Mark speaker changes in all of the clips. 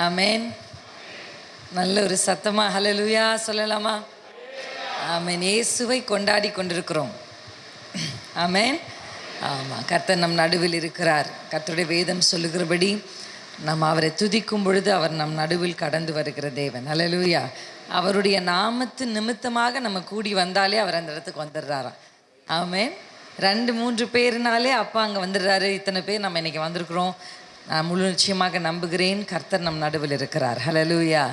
Speaker 1: ஆமேன். நல்ல ஒரு சத்தமா ஹல்லேலூயா சொல்லலாமா? ஆமேன். இயேசுவை கொண்டாடி கொண்டிருக்கிறோம். ஆமேன். ஆமாம், கர்த்தர் நம் நடுவில் இருக்கிறார். கர்த்தருடைய வேதம் சொல்லுகிறபடி நம்ம அவரை துதிக்கும் பொழுது அவர் நம் நடுவில் கடந்து வருகிற தேவன். ஹல்லேலூயா. அவருடைய நாமத்து நிமித்தமாக நம்ம கூடி வந்தாலே அவர் அந்த இடத்துக்கு வந்துடுறாராம். ஆமேன். 2-3 பேர்னாலே அப்பா அங்கே வந்துடுறாரு. இத்தனை பேர் நம்ம இன்றைக்கி வந்திருக்கிறோம். நான் முழு நிச்சயமாக நம்புகிறேன் கர்த்தர் நம் நடுவில் இருக்கிறார். ஹல்லேலூயா,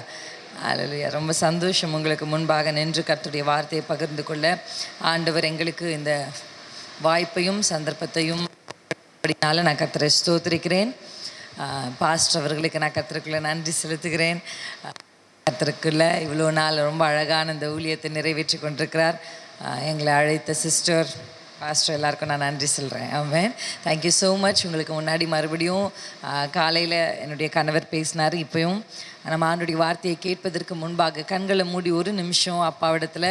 Speaker 1: ஹல்லேலூயா. ரொம்ப சந்தோஷம் உங்களுக்கு முன்பாக நின்று கர்த்தருடைய வார்த்தையை பகிர்ந்து கொள்ள ஆண்டவர் எங்களுக்கு இந்த வாய்ப்பையும் சந்தர்ப்பத்தையும் அப்படினால நான் கர்த்தரை ஸ்தோத்திரிக்கிறேன். பாஸ்டர் அவர்களுக்கு நான் கர்த்தருக்குள்ள நன்றி செலுத்துகிறேன். கர்த்தருக்குள்ள இவ்வளோ நாள் ரொம்ப அழகான இந்த ஊழியத்தை நிறைவேற்றி கொண்டிருக்கிறார். எங்களை அழைத்த சிஸ்டர் பாஸ்டர் எல்லாருக்கும் நான் நன்றி சொல்கிறேன். ஆமென். Thank you so much. உங்களுக்கு முன்னாடி மறுபடியும் காலையில் என்னுடைய கணவர் பேசினார். இப்போயும் நம்ம ஆண்டுடைய வார்த்தையை கேட்பதற்கு முன்பாக கண்களை மூடி ஒரு நிமிஷம் அப்பாவிடத்தில்,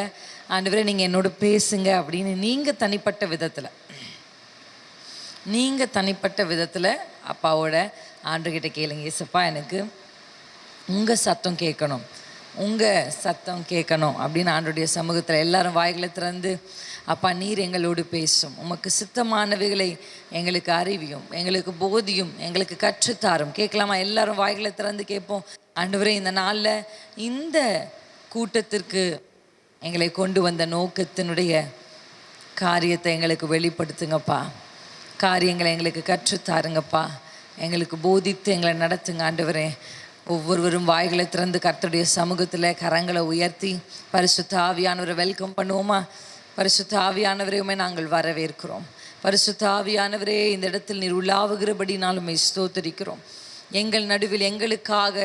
Speaker 1: ஆண்டவரே நீங்கள் என்னோட பேசுங்க அப்படின்னு நீங்கள் தனிப்பட்ட விதத்தில் அப்பாவோட ஆண்டுகிட்ட கேளுங்க. ஏசப்பா, எனக்கு உங்கள் சத்தம் கேட்கணும் அப்படின்னு ஆண்டுடைய சமூகத்தில் எல்லாரும் வாய்களை திறந்து, அப்பா நீர் எங்களோடு பேசும், உமக்கு சித்தமானவைகளை எங்களுக்கு அறிவியும், எங்களுக்கு போதியும், எங்களுக்கு கற்றுத்தாரும். கேட்கலாமா? எல்லாரும் வாய்களை திறந்து கேட்போம். ஆண்டவரே, இந்த நாளில் இந்த கூட்டத்திற்கு எங்களை கொண்டு வந்த நோக்கத்தினுடைய காரியத்தை எங்களுக்கு வெளிப்படுத்துங்கப்பா. காரியங்களை எங்களுக்கு கற்றுத்தாருங்கப்பா. எங்களுக்கு போதித்து எங்களை நடத்துங்க ஆண்டவரே. ஒவ்வொருவரும் வாய்களை திறந்து கர்த்தருடைய சமூகத்தில் கரங்களை உயர்த்தி பரிசுத்த ஆவியானவரை வெல்கம் பண்ணுவோமா? பரிசுத்த ஆவியானவரையுமே நாங்கள் வரவேற்கிறோம். பரிசுத்த ஆவியானவரே, இந்த இடத்தில் நீர் உலாவுகிறபடினாலுமே ஸ்தோத்திரிக்கிறோம். எங்கள் நடுவில் எங்களுக்காக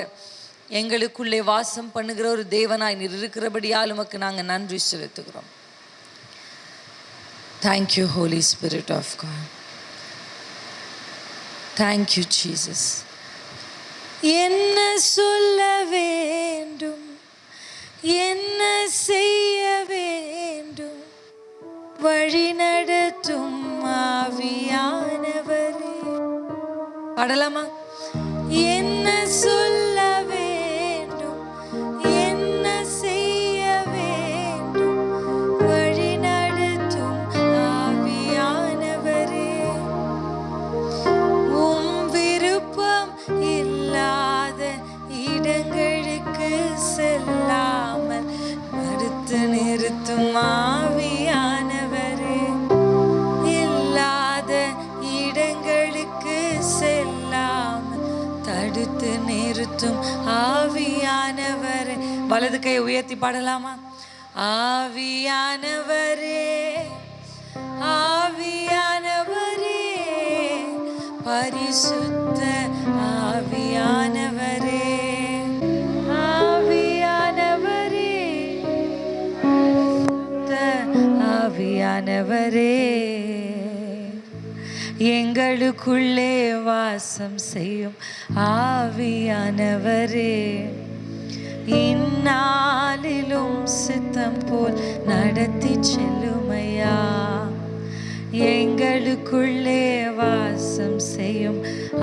Speaker 1: எங்களுக்குள்ளே வாசம் பண்ணுகிற ஒரு தேவனாய் நீர் இருக்கிறபடியால் உமக்கு நாங்கள் நன்றி செலுத்துகிறோம். Thank you holy spirit of God. Thank you Jesus. என்ன சொல்ல வேண்டும், என்ன செய்ய வேண்டும், வழி நடத்தும் ஆவியானவரே. பாடலாமா? என்ன சொல்ல வேண்டும், என்ன செய்ய வேண்டும், வழி நடத்தும் ஆவியானவரே. உம் விருப்பம் இல்லாத இடங்களுக்கு செல்லாமல் தடுத்து நிறுத்தும் ஆவியானவரே. இல்லாத இடங்களுக்கு செல்லாமல் தடுத்து நிறுத்தும் ஆவியானவரே. வலது கை உயர்த்தி பாடலாமா? ஆவியானவரே, ஆவியானவரே, பரிசுத்த ஆவியானவரே, ஆவியானவரே, பரிசுத்த ஆவியானவரே, எங்களுக்குள்ளே வாசம் செய்யும் ஆவியானவரே. இந்நாளிலும் சித்தம் போல் நடத்தி செல்லுமையா. எங்களுக்குள்ளே வாசம் செய்யும்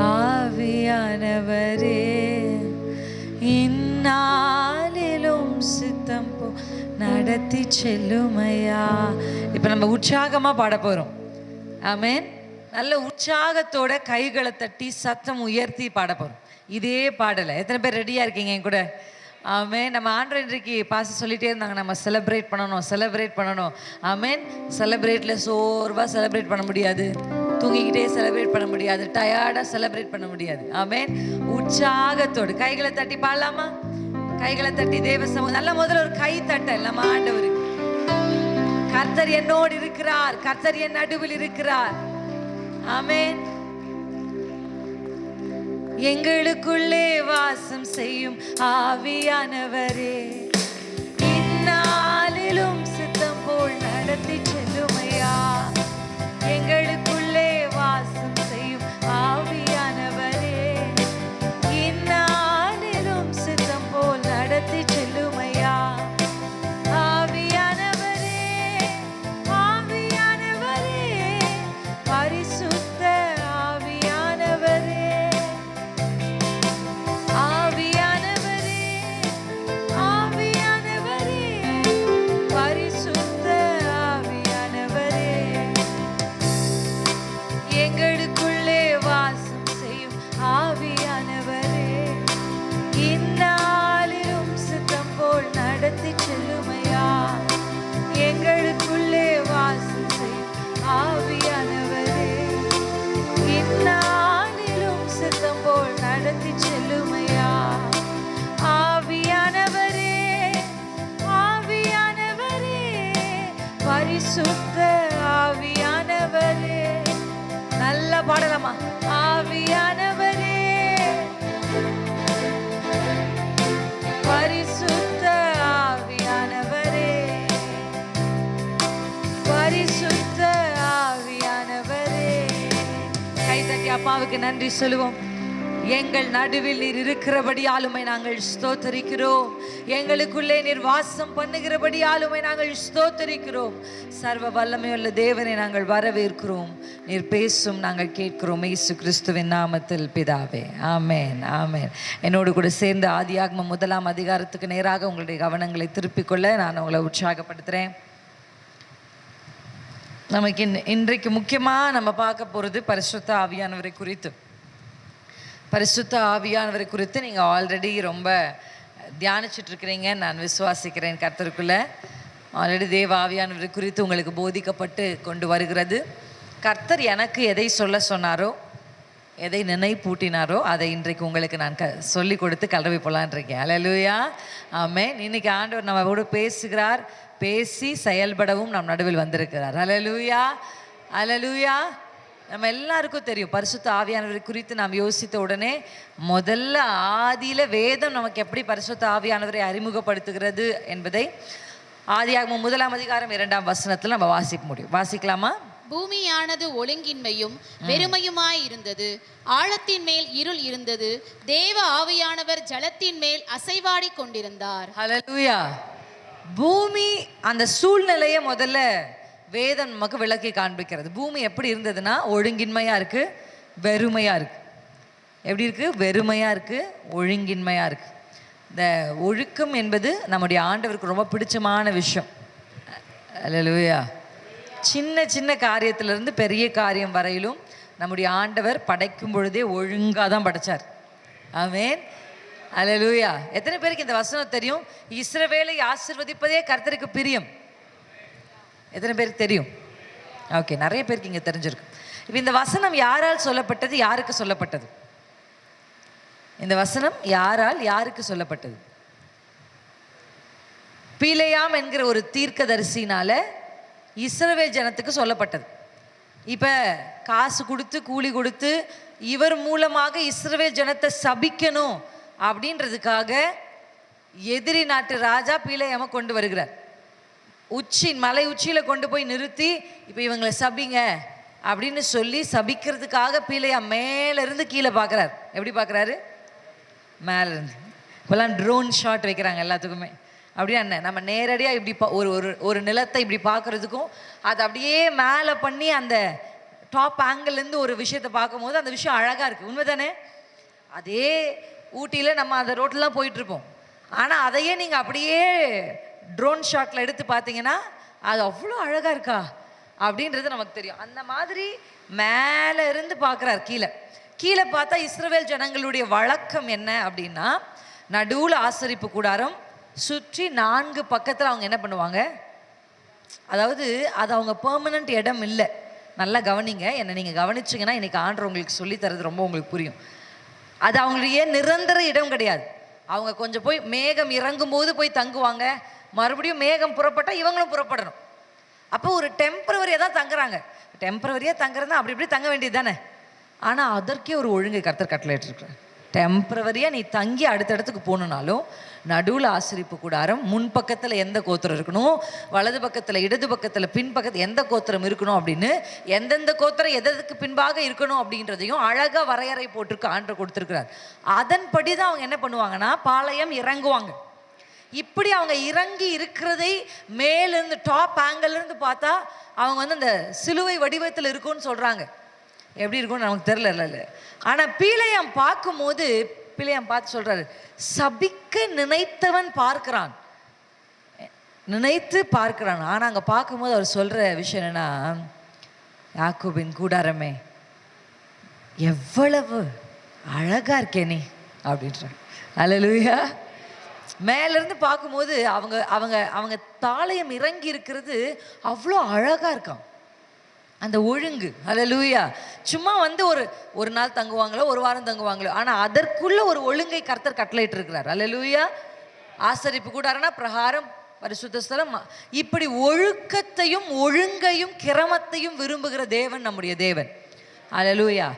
Speaker 1: ஆவியானவரே. இந்நாளிலும் சித்தம் போல் நடத்தி செல்லுமையா. இப்போ நம்ம உற்சாகமாக பாட போகிறோம். ஆமென். நல்ல உற்சாகத்தோட கைகளை தட்டி சத்தம் உயர்த்தி பாட போகிறோம். இதே பாடலை எத்தனை பேர் ரெடியாக இருக்கீங்க என் கூட? ஆமென். நம்ம ஆண்டவர் இன்றைக்கு பாச சொல்லிகிட்டே இருந்தாங்க, நம்ம செலிப்ரேட் பண்ணணும். ஆமென். செலிப்ரேட்டில் சோர்வாக செலிப்ரேட் பண்ண முடியாது, தூங்கிக்கிட்டே செலிப்ரேட் பண்ண முடியாது, டயர்டாக செலிப்ரேட் பண்ண முடியாது. ஆமென். உற்சாகத்தோடு கைகளை தட்டி பாடலாமா? கைகளை தட்டி தேவ சமூகம் நல்ல முதல்ல ஒரு கை தட்டல் நம்ம ஆண்டவருக்கு. கர்த்தர் என்னோடு இருக்கிறார், கர்த்தர் என் நடுவில் இருக்கிறார். ஆமென். எங்களுக்குள்ளே வாசம் செய்யும் ஆவியானவரே. இந்நாளிலும் சித்தம் போல் நடத்தி செல்லுமையா. எங்களுக்குள்ளே வாசம் செய்யும் ஆவியானவரே. இந்நாளிலும் சித்தம் போல் நடத்தி செல்லுமையா. ஆவியானவரே, ஆவியானவரே, பரிசுத்த ஆவியானவரே, ஆவியானவரே, அப்பாவுக்கு நன்றி சொல்லுவோம். எங்கள் நடுவில் நீர் இருக்கிறபடியாலுமை நாங்கள் ஸ்தோத்தரிக்கிறோம். எங்களுக்குள்ளே நீர் வாசம் பண்ணுகிறபடியாலுமை நாங்கள் ஸ்தோத்தரிக்கிறோம். சர்வ வல்லமையுள்ள தேவனை நாங்கள் வரவேற்கிறோம். நீர் பேசும் நாங்கள் கேட்கிறோம். இயேசு கிறிஸ்துவின் நாமத்தில் பிதாவே, ஆமேன், ஆமேன். என்னோடு கூட சேர்ந்து ஆதியாகமம் 1ஆம் அதிகாரத்துக்கு நேராக உங்களுடைய கவனங்களை திருப்பிக் கொள்ள நான் உங்களை உற்சாகப்படுத்துகிறேன். நமக்கு இன்றைக்கு முக்கியமாக நம்ம பார்க்க போகிறது பரிசுத்த ஆவியானவரை குறித்து. பரிசுத்த ஆவியானவரை குறித்து நீங்கள் ஆல்ரெடி ரொம்ப தியானிச்சுட்ருக்கிறீங்க, நான் விசுவாசிக்கிறேன். கர்த்தருக்குள்ளே ஆல்ரெடி தேவ ஆவியானவரை குறித்து உங்களுக்கு போதிக்கப்பட்டு கொண்டு வருகிறது. கர்த்தர் எனக்கு எதை சொல்ல சொன்னாரோ, எதை நினைப்பூட்டினாரோ அதை இன்றைக்கு உங்களுக்கு நான் சொல்லி கொடுத்து கலவை போலான் இருக்கேன். அல்லேலூயா, ஆமென். இன்னைக்கு ஆண்டவர் நம்ம கூட பேசுகிறார், பேசி செயல்படவும் நம் நடுவில் வந்திருக்கிறார். அல்லேலூயா, அல்லேலூயா. நம்ம எல்லாருக்கும் தெரியும் பரிசுத்த ஆவியானவரை குறித்து நாம் யோசித்த உடனே முதல்ல ஆதியில் வேதம் நமக்கு எப்படி பரிசுத்த ஆவியானவரை அறிமுகப்படுத்துகிறது என்பதை ஆதியாகமம் 1ஆம் அதிகாரம் 2ஆம் வசனத்தில் நம்ம வாசிக்க முடியும். வாசிக்கலாமா?
Speaker 2: பூமியானது ஒழுங்கின்மையும் வெறுமையுமாய் இருந்தது, ஆழத்தின் மேல் இருள் இருந்தது, தேவ ஆவியானவர் ஜலத்தின் மேல் அசைவாடி கொண்டிருந்தார்.
Speaker 1: ஹல்லேலூயா. பூமி அந்த சூழ்நிலையை முதல்ல வேதம் நமக்கு விளக்கி காண்பிக்கிறது. பூமி எப்படி இருந்ததுன்னா ஒழுங்கின்மையாக இருக்குது, வெறுமையாக இருக்குது. எப்படி இருக்குது? வெறுமையாக இருக்குது, ஒழுங்கின்மையாக இருக்குது. இந்த ஒழுக்கம் என்பது நம்முடைய ஆண்டவருக்கு ரொம்ப பிடிச்சமான விஷயம். அல்லேலூயா. சின்ன சின்ன காரியத்திலிருந்து பெரிய காரியம் வரையிலும் நம்முடைய ஆண்டவர் படைக்கும் பொழுதே ஒழுங்காக தான் படைச்சார். ஆமென், அல்லேலூயா. எத்தனை பேருக்கு இந்த வசனம் தெரியும்? இஸ்ரவேலை ஆசீர்வதிப்பதே கர்த்தருக்கு பிரியம். எத்தனை பேருக்கு தெரியும்? ஓகே, நிறைய பேருக்கு இங்கே தெரிஞ்சிருக்கு. இப்போ இந்த வசனம் யாரால் சொல்லப்பட்டது, யாருக்கு சொல்லப்பட்டது? இந்த வசனம் யாரால் யாருக்கு சொல்லப்பட்டது? பீலேயாம் என்கிற ஒரு தீர்க்கதரிசினால இஸ்ரவேல் ஜனத்துக்கு சொல்லப்பட்டது. இப்போ காசு கொடுத்து கூலி கொடுத்து இவர் மூலமாக இஸ்ரவேல் ஜனத்தை சபிக்கணும் அப்படின்றதுக்காக எதிரி நாட்டு ராஜா பீலேயாமை கொண்டு வருகிறார். மலை உச்சியில் கொண்டு போய் நிறுத்தி இப்போ இவங்களை சபிங்க அப்படின்னு சொல்லி சபிக்கிறதுக்காக பீலேயாம் மேலேருந்து கீழே பார்க்குறாரு. எப்படி பார்க்குறாரு? மேலேருந்து. இப்போல்லாம் ட்ரோன் ஷாட் வைக்கிறாங்க எல்லாத்துக்குமே. அப்படியே என்ன, நம்ம நேரடியாக இப்படி ஒரு நிலத்தை இப்படி பார்க்குறதுக்கும் அதை அப்படியே மேலே பண்ணி அந்த டாப் ஆங்கிள்லேருந்து ஒரு விஷயத்தை பார்க்கும்போது அந்த விஷயம் அழகாக இருக்குது. உண்மை தானே? அதே ஊட்டியில் நம்ம அந்த ரோட்லாம் போயிட்டுருப்போம். ஆனால் அதையே நீங்கள் அப்படியே ட்ரோன் ஷாட்டில் எடுத்து பார்த்தீங்கன்னா அது அவ்வளோ அழகாக இருக்கா அப்படின்றது நமக்கு தெரியும். அந்த மாதிரி மேலே இருந்து பார்க்குறார். கீழே பார்த்தா இஸ்ரவேல் ஜனங்களுடைய வழக்கம் என்ன அப்படின்னா, நடுவில் ஆசரிப்பு கூடாரம், சுற்றி 4 பக்கத்தில் அவங்க என்ன பண்ணுவாங்க, அதாவது அது அவங்க பெர்மனண்ட் இடம் இல்லை. நல்லா கவனிங்க, என்னை நீங்கள் கவனிச்சிங்கன்னா இன்றைக்கி ஆண்டவர் உங்களுக்கு சொல்லித்தரது ரொம்ப உங்களுக்கு புரியும். அது அவங்களுடைய நிரந்தர இடம் கிடையாது. அவங்க கொஞ்சம் போய் மேகம் இறங்கும் போது போய் தங்குவாங்க, மறுபடியும் மேகம் புறப்பட்டால் இவங்களும் புறப்படணும். அப்போ ஒரு டெம்பரவரியாக தான் தங்குறாங்க. டெம்பரவரியாக தங்குறதுனா அப்படி இப்படி தங்க வேண்டியது தானே. ஆனால் அதற்கே ஒரு ஒழுங்கை கர்த்தர் கட்டளையிட்டிருக்கிறார். டெம்பரவரியாக நீ தங்கி அடுத்த இடத்துக்கு போகணுன்னாலும் நடுவில் ஆசரிப்பு கூடாரம், முன்பக்கத்தில் எந்த கோத்திரம் இருக்கணும், வலது பக்கத்தில் இடது பக்கத்தில் பின்பக்கத்தில் எந்த கோத்திரம் இருக்கணும் அப்படின்னு எந்தெந்த கோத்திரம் எதற்கு பின்பாக இருக்கணும் அப்படின்றதையும் அழகாக வரையறை போட்டிருக்கு ஆண்டவர் கொடுத்துருக்கிறார். அதன்படி தான் அவங்க என்ன பண்ணுவாங்கன்னா பாளையம் இறங்குவாங்க. இப்படி அவங்க இறங்கி இருக்கிறதை மேலிருந்து டாப் ஆங்கிள்லேருந்து பார்த்தா அவங்க வந்து அந்த சிலுவை வடிவத்தில் இருக்கும்னு சொல்கிறாங்க. எப்படி இருக்கும்னு நமக்கு தெரியல. ஆனால் பீலேயாம் பார்க்கும்போது பீலேயாம் பார்த்து சொல்கிறாரு, சபிக்க நினைத்தவன் பார்க்கிறான், நினைத்து பார்க்கிறான். ஆனால் அங்கே பார்க்கும்போது அவர் சொல்கிற விஷயம் என்னன்னா, யாக்கோபின் கூடாரமே எவ்வளவு அழகா இருக்கே நீ அப்படின்றாங்க. அல்லேலூயா. மேலேருந்து பார்க்கும்போது அவங்க அவங்க அவங்க தாளையம் இறங்கி இருக்கிறது அவ்வளோ அழகாக இருக்கான் அந்த ஒழுங்கு. அல்லேலூயா. சும்மா வந்து ஒரு நாள் தங்குவாங்களோ, ஒரு வாரம் தங்குவாங்களோ, ஆனால் அதற்குள்ள ஒரு ஒழுங்கை கர்த்தர் கட்டளையிட்டு இருக்கிறார். அல்லேலூயா. ஆசரிப்பு கூடாரனா பிரகாரம், பரிசுத்த ஸ்தலம், இப்படி ஒழுக்கத்தையும் ஒழுங்கையும் கிரமத்தையும் விரும்புகிற தேவன் நம்முடைய தேவன். அல்லேலூயா.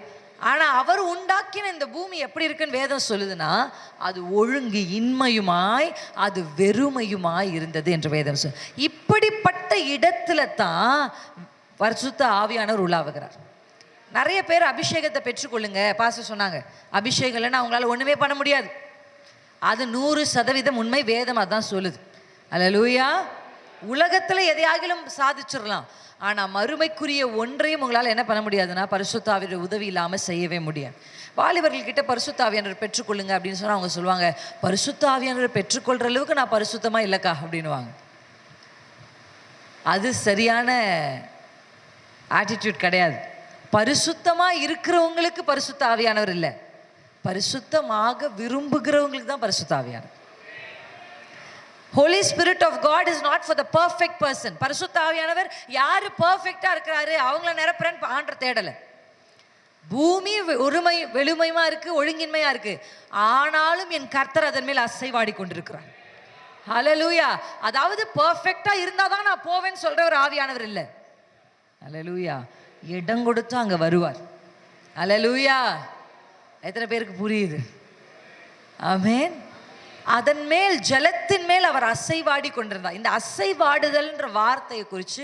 Speaker 1: ஆனால் அவர் உண்டாக்கின இந்த பூமி எப்படி இருக்குன்னு வேதம் சொல்லுதுன்னா, அது ஒழுங்கு இன்மையுமாய் அது வெறுமையுமாய் இருந்தது என்று வேதம் சொல். இப்படிப்பட்ட இடத்துல தான் பரிசுத்த ஆவியானவர் உலாவுகிறார். நிறைய பேர் அபிஷேகத்தை பெற்றுக்கொள்ளுங்க பாஸ்டர் சொன்னாங்க. அபிஷேகம் இல்லைன்னா அவங்களால ஒன்றுமே பண்ண முடியாது. அது 100% உண்மை. வேதம் அதான் சொல்லுது. அல்லேலூயா. உலகத்தில் எதையாகிலும் சாதிச்சிடலாம், ஆனால் மறுமைக்குரிய ஒன்றையும் உங்களால் என்ன பண்ண முடியாதுன்னா பரிசுத்த ஆவியுடைய உதவி இல்லாமல் செய்யவே முடியாது. வாலிபர்கள்கிட்ட பரிசுத்த ஆவியானவர் பெற்றுக்கொள்ளுங்க அப்படின்னு சொன்னால் அவங்க சொல்லுவாங்க, பரிசுத்த ஆவியானவர் பெற்றுக்கொள்கிற அளவுக்கு நான் பரிசுத்தமாக இல்லைக்கா அப்படின்னுவாங்க. அது சரியான ஆட்டிடியூட் கிடையாது. பரிசுத்தமாக இருக்கிறவங்களுக்கு பரிசுத்த ஆவியானவர் இல்லை, பரிசுத்தமாக விரும்புகிறவங்களுக்கு தான் பரிசுத்த ஆவியானவர். Holy Spirit of God is not for the perfect person. பரிசுத்த ஆவியானவர் யாரு பெர்ஃபெக்ட்டா இருக்கிறாரு அவங்கள நிரப்புறேன்னு ஆண்டவர் தேடல. பூமி வெளுமையுமா இருக்கு, ஒழுங்கின்மையா இருக்கு, ஆனாலும் என் கர்த்தர் அதன் மேல் அசைவாடி கொண்டிருக்கிறார். ஹல்லேலூயா. அதாவது பெர்ஃபெக்ட்டா இருந்தாதான் நான் போவேன்னு சொல்ற ஒரு ஆவியானவர் இல்லை. ஹல்லேலூயா. இடம் கொடுத்து அங்க வருவார். ஹல்லேலூயா. எத்தனை பேருக்கு புரியுது? ஆமென். அதன் மேல் ஜலத்தின் மேல் அவர் அசைவாடி கொண்டிருந்தார். இந்த அசைவாடுதல்ன்ற வார்த்தையை குறித்து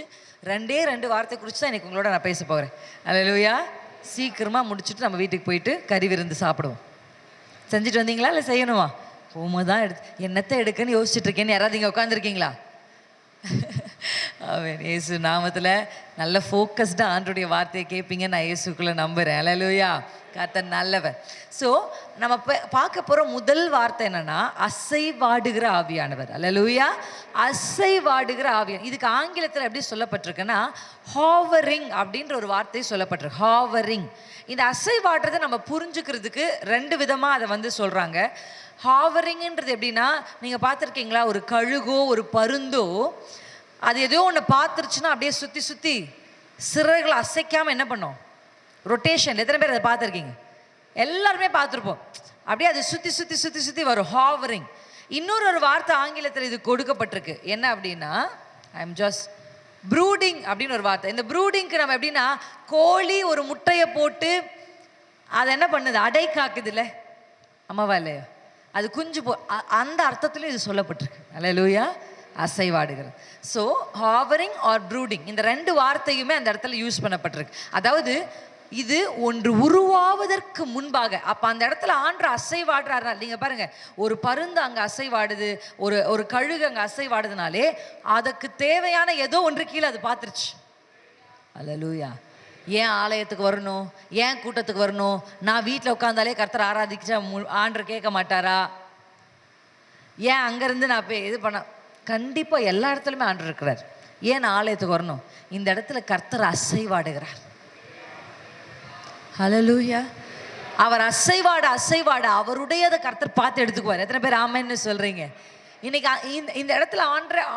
Speaker 1: 2 வார்த்தை குறித்து தான் இன்னைக்கு உங்களோட நான் பேச போகிறேன். அல்லேலூயா. சீக்கிரமாக முடிச்சுட்டு நம்ம வீட்டுக்கு போயிட்டு கறி விருந்து சாப்பிடுவோம். செஞ்சுட்டு வந்தீங்களா இல்லை செய்யணுமா? போகும்போது தான் என்னத்தை எடுக்கன்னு யோசிச்சுட்டு இருக்கேன்னு யாராவது இங்கே உட்காந்துருக்கீங்களா? அவன் இயேசு நாமத்தில் நல்ல ஃபோக்கஸ்டாக ஆண்டோடைய வார்த்தையை கேட்பீங்க நான் இயேசுக்குள்ளே நம்புகிறேன். அல்லேலூயா. கர்த்தர் நல்லவர். ஸோ நம்ம பார்க்க போகிற முதல் வார்த்தை என்னன்னா அசைவாடுகிற ஆவியானவர். அல்லேலூயா. அசைவாடுகிற ஆவியானவர். இதுக்கு ஆங்கிலத்தில் எப்படி சொல்லப்பட்டிருக்குன்னா ஹாவரிங் அப்படின்ற ஒரு வார்த்தை சொல்லப்பட்டிருக்கு. ஹாவரிங். இந்த அசைவாடுறதை நம்ம புரிஞ்சுக்கிறதுக்கு 2 விதமாக அதை வந்து சொல்கிறாங்க. ஹாவரிங்ன்றது எப்படின்னா, நீங்கள் பார்த்துருக்கீங்களா, ஒரு கழுகோ ஒரு பருந்தோ அது ஏதோ ஒன்று பார்த்துருச்சுன்னா அப்படியே சுற்றி சுற்றி சிறகுகளை அசைக்காமல் என்ன பண்ணோம், ரொட்டேஷன். எத்தனை பேர் அதை பார்த்துருக்கீங்க? எல்லாருமே பார்த்துருப்போம். அப்படியே அது சுற்றி சுற்றி சுற்றி சுற்றி வரும், ஹாவரிங். இன்னொரு வார்த்தை ஆங்கிலத்தில் இது கொடுக்கப்பட்டிருக்கு. என்ன அப்படின்னா ஐ எம் ஜஸ்ட் ப்ரூடிங் அப்படின்னு ஒரு வார்த்தை. இந்த ப்ரூடிங்க்கு நம்ம எப்படின்னா, கோழி ஒரு முட்டையை போட்டு அதை என்ன பண்ணுது, அடை காக்குது இல்லை, அம்மாவா இல்லையா, அது குஞ்சு அந்த அர்த்தத்திலும் இது சொல்லப்பட்டிருக்கு. அல்லேலூயா. அசைவாடுகிறது. ஸோ ஹாவரிங் ஆர் ப்ரூடிங், இந்த 2 வார்த்தையுமே அந்த இடத்துல யூஸ் பண்ணப்பட்டிருக்கு. அதாவது இது ஒன்று உருவாவதற்கு முன்பாக. அப்போ அந்த இடத்துல ஆண்டவர் அசைவாடுறாரு. நீங்கள் பாருங்க, ஒரு பருந்து அங்கே அசைவாடுது, ஒரு கழுகு அங்கே அசைவாடுதுனாலே அதுக்கு தேவையான ஏதோ ஒன்று கீழே அது பார்த்துருச்சு. அல்லேலூயா. ஏன் ஆலயத்துக்கு வரணும், ஏன் கூட்டத்துக்கு வரணும், நான் வீட்டில் உட்காந்தாலே கர்த்தர் ஆராதிச்சா ஆண்டவர் கேட்க மாட்டாரா, ஏன் அங்கேருந்து நான் போய் இது பண்ண, கண்டிப்பாக எல்லா இடத்துலையுமே ஆண்டவர் இருக்கிறார். ஏன் நான் ஆலயத்துக்கு வரணும், இந்த இடத்துல கர்த்தர் அசைவாடுகிறார். ஹல்லேலூயா. அவர் அசைவாட அவருடையதை கர்த்தர் பார்த்து எடுத்துக்குவார். எத்தனை பேர் ஆமென்னு சொல்கிறீங்க? இன்னைக்கு இந்த இடத்துல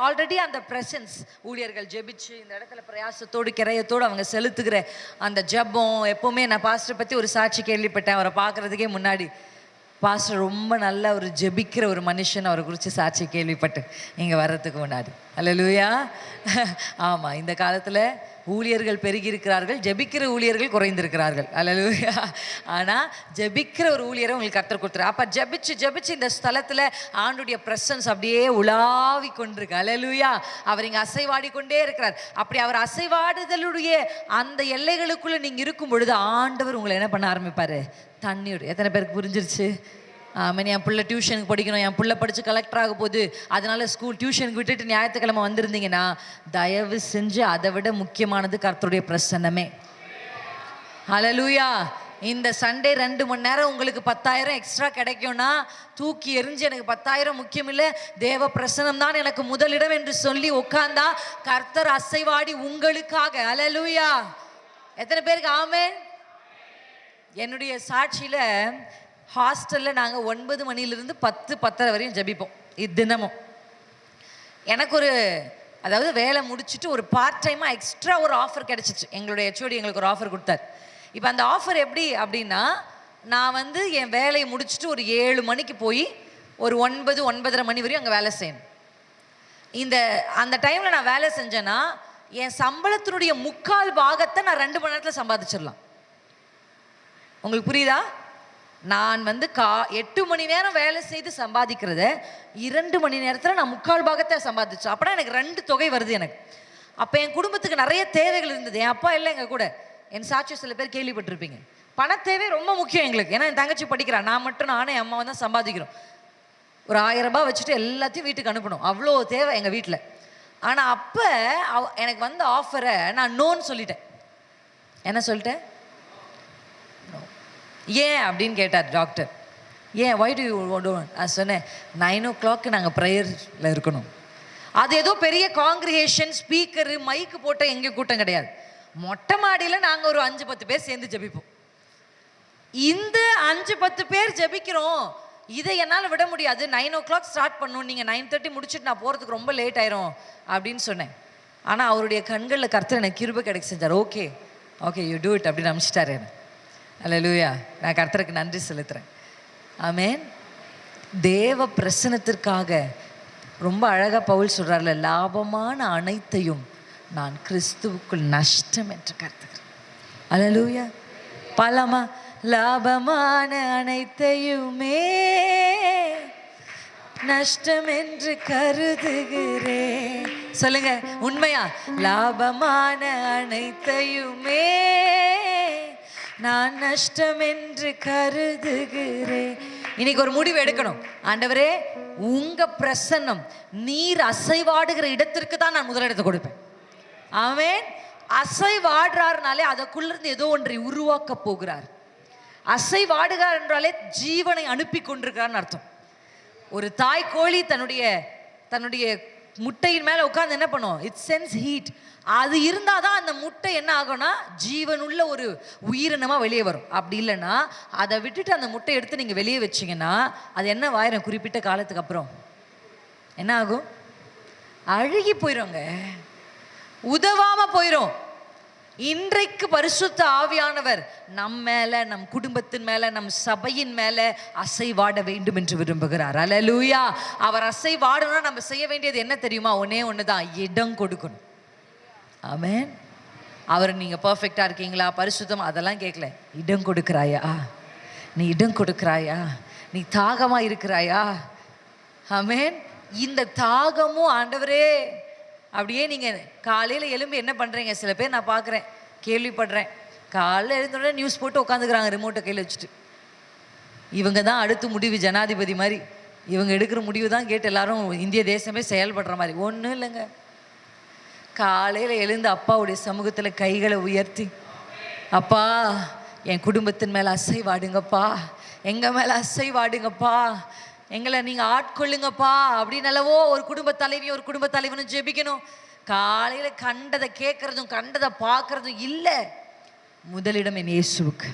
Speaker 1: ஆல்ரெடி அந்த பிரசன்ஸ், ஊழியர்கள் ஜெபிச்சு இந்த இடத்துல பிரயாசத்தோடு கிரையத்தோடு அவங்க செலுத்துகிற அந்த ஜெபம். எப்போவுமே நான் பாஸ்டர் பற்றி ஒரு சாட்சி கேள்விப்பட்டேன். அவரை பார்க்குறதுக்கே முன்னாடி, பாஸ்டர் ரொம்ப நல்ல ஒரு ஜெபிக்கிற ஒரு மனுஷன், அவரை குறித்து சாட்சி கேள்விப்பட்டு இங்கே வர்றதுக்கு முன்னாடி. அல்லேலூயா. ஆமாம், இந்த காலத்தில் ஊழியர்கள் பெருகி இருக்கிறார்கள், ஜெபிக்கிற ஊழியர்கள் குறைந்திருக்கிறார்கள். அல்லேலூயா. ஆனால் ஜெபிக்கிற ஒரு ஊழியரை உங்களுக்கு கர்த்தர் கொடுத்துரு. அப்போ ஜெபிச்சு இந்த ஸ்தலத்தில் ஆண்டுடைய பிரசன்ஸ் அப்படியே உலாவி கொண்டிருக்கு. அல்லேலூயா. அவர் இங்கே அசைவாடி கொண்டே இருக்கிறார். அப்படி அவர் அசைவாடுதலுடைய அந்த எல்லைகளுக்குள்ளே நீங்கள் இருக்கும் பொழுது ஆண்டவர் உங்களை என்ன பண்ண ஆரம்பிப்பார், தண்ணியோடு. எத்தனை பேருக்கு புரிஞ்சிருச்சு? ஆமாம். என் பிள்ளை டியூஷனுக்கு படிக்கணும், என் பிள்ளை படித்து கலெக்டர் ஆக போகுது, அதனால ஸ்கூல் டியூஷனுக்கு விட்டுட்டு ஞாயிற்றுக்கிழமை வந்திருந்தீங்கன்னா தயவு செஞ்சு அதை விட முக்கியமானது கர்த்தருடைய பிரசன்னமே. ஹல்லேலூயா. இந்த சண்டே 2 மணி நேரம் உங்களுக்கு 10,000 எக்ஸ்ட்ரா கிடைக்கும்னா தூக்கி எறிஞ்சு எனக்கு 10,000 முக்கியம் இல்லை, தேவ பிரசனம் தான் எனக்கு முதலிடம் என்று சொல்லி உட்கார்ந்தா கர்த்தர் அசைவாடி உங்களுக்காக. ஹல்லேலூயா. எத்தனை பேருக்கு ஆமென்? என்னுடைய சாட்சியில் ஹாஸ்டலில் நாங்கள் 9 மணிலிருந்து 10-10:30 வரையும் ஜபிப்போம். தினமும் எனக்கு அதாவது வேலை முடிச்சுட்டு ஒரு பார்ட் டைமாக எக்ஸ்ட்ரா ஒரு ஆஃபர் கிடச்சிச்சு. எங்களுடைய HOD எங்களுக்கு ஒரு ஆஃபர் கொடுத்தார். இப்போ அந்த ஆஃபர் எப்படி அப்படின்னா, நான் வந்து என் வேலையை முடிச்சுட்டு ஒரு 7 மணிக்கு போய் ஒரு 9-9:30 மணி வரையும் அங்கே வேலை செய்யணும். அந்த டைமில் நான் வேலை செஞ்சேன்னா என் சம்பளத்தினுடைய 3/4 பாகத்தை நான் 2 மணி நேரத்தில் சம்பாதிச்சிடலாம். உங்களுக்கு புரியுதா? நான் வந்து 8 மணி நேரம் வேலை செய்து சம்பாதிக்கிறத 2 மணி நேரத்தில் நான் 3/4 பாகத்தை சம்பாதிச்சேன். அப்படின்னா எனக்கு 2 தொகை வருது எனக்கு. அப்போ என் குடும்பத்துக்கு நிறைய தேவைகள் இருந்தது. என் அப்பா இல்லை எங்கள் கூட, என் சாட்சி சில பேர் கேள்விப்பட்டிருப்பீங்க. பணத்தேவை ரொம்ப முக்கியம் எங்களுக்கு. ஏன்னா என் தங்கச்சி படிக்கிறான், நானும் என் அம்மாவும் தான் சம்பாதிக்கிறோம். ஒரு 1000 ரூபாய் வச்சுட்டு எல்லாத்தையும் வீட்டுக்கு அனுப்பணும், அவ்வளோ தேவை எங்கள் வீட்டில். ஆனால் அப்போ எனக்கு வந்த ஆஃபரை நான் நோன்னு சொல்லிட்டேன். என்ன சொல்லிட்டேன்? ஏன் அப்படின்னு கேட்டார் டாக்டர். ஏன், வை டு யூ டோன்ட்? நான் சொன்னேன் 9 o'clock நாங்கள் ப்ரேயரில் இருக்கணும். அது ஏதோ பெரிய காங்கிரிகேஷன், ஸ்பீக்கரு, மைக்கு போட்ட எங்கே கூட்டம் கிடையாது. மொட்டை மாடியில் நாங்கள் ஒரு 5-10 பேர் சேர்ந்து ஜெபிப்போம். இந்த 5-10 பேர் ஜெபிக்கிறோம், இதை என்னால் விட முடியாது. 9 o'clock ஸ்டார்ட் பண்ணணும், நீங்கள் 9:30 முடிச்சுட்டு நான் போகிறதுக்கு ரொம்ப லேட் ஆயிரும் அப்படின்னு சொன்னேன். ஆனால் அவருடைய கண்களில் கர்த்தர் எனக்கு கிருபை கிடைக்க செஞ்சார். Okay okay you do it அப்படின்னு அனுப்பிச்சிட்டாரு என்ன. அல்லேலூயா. நான் கர்த்தருக்கு நன்றி செலுத்துகிறேன். ஆமென். தேவ பிரசனத்திற்காக ரொம்ப அழகாக பவுல் சொல்கிறார்ல, லாபமான அனைத்தையும் நான் கிறிஸ்துவுக்குள் நஷ்டம் என்று கருதுகிறேன். அல்லேலூயா. பாலாமா? லாபமான அனைத்தையுமே நஷ்டம் என்று கருதுகிறேன். சொல்லுங்க, உண்மையா? லாபமான அனைத்தையுமே நான் நஷ்டம் என்று கருதுகிறேன். இன்னைக்கு ஒரு முடிவு எடுக்கணும். ஆண்டவரே, உங்க பிரசன்னம் நீர் அசைவாடுகிற இடத்திற்கு தான் நான் முதலிடத்தை கொடுப்பேன். ஆமென். அசைவாடுறாருனாலே அதற்குள்ளிருந்து ஏதோ ஒன்றை உருவாக்க போகிறார். அசைவாடுகிறார் என்றாலே ஜீவனை அனுப்பி கொண்டிருக்கிறான்னு அர்த்தம். ஒரு தாய் கோழி தன்னுடைய முட்டையின் மேலே உட்கார்ந்து என்ன பண்ணும்? It sense heat. அது இருந்தால் தான் அந்த முட்டை என்ன ஆகும்னா ஜீவனுள்ள ஒரு உயிரினமாக வெளியே வரும். அப்படி இல்லைன்னா அதை விட்டுட்டு அந்த முட்டை எடுத்து நீங்கள் வெளியே வச்சிங்கன்னா அது என்ன ஆயிரும்? குறிப்பிட்ட காலத்துக்கு அப்புறம் என்ன ஆகும்? அழுகி போயிடுங்க, உதவாமல் போயிடும். இன்றைக்கு பரிசுத்த ஆவியானவர் நம் மேல, நம் குடும்பத்தின் மேல, நம் சபையின் மேல அசைவாட வேண்டும் என்று விரும்புகிறார். அல்லேலூயா. அவர் அசைவாடணும்னா நம்ம செய்ய வேண்டியது என்ன தெரியுமா? ஒன்று தான், இடம் கொடுக்கணும். ஆமென். அவர் நீங்க பர்ஃபெக்டா இருக்கீங்களா, பரிசுத்தமா, அதெல்லாம் கேட்கல. இடம் கொடுக்கிறாயா? நீ இடம் கொடுக்கிறாயா? நீ தாகமா இருக்கிறாயா? ஆமென். இந்த தாகமும் ஆண்டவரே அப்படியே நீங்கள் காலையில் எழும்பி என்ன பண்ணுறீங்க? சில பேர் நான் பார்க்குறேன், கேள்விப்படுறேன், காலையில் எழுந்தோடனே நியூஸ் போட்டு உட்காந்துக்கிறாங்க ரிமோட்டை கையில் வச்சுட்டு. இவங்க தான் அடுத்த முடிவு, ஜனாதிபதி மாதிரி. இவங்க எடுக்கிற முடிவு தான் கேட்டு எல்லாரும் இந்திய தேசமே செயல்படுற மாதிரி. ஒன்றும் இல்லைங்க. காலையில் எழுந்து அப்பாவுடைய சமூகத்தில் கைகளை உயர்த்தி, அப்பா என் குடும்பத்தின் மேலே அசைவாடுங்கப்பா, எங்கள் மேலே அசைவாடுங்கப்பா, எங்களை நீங்கள் ஆட்கொள்ளுங்கப்பா அப்படின்னு அல்லவோ ஒரு குடும்ப தலைவியும் ஒரு குடும்ப தலைவனும் ஜெபிக்கணும். காலையில் கண்டதை கேட்கறதும் கண்டதை பார்க்கறதும் இல்லை. முதலிடம் என் இயேசுவுக்கு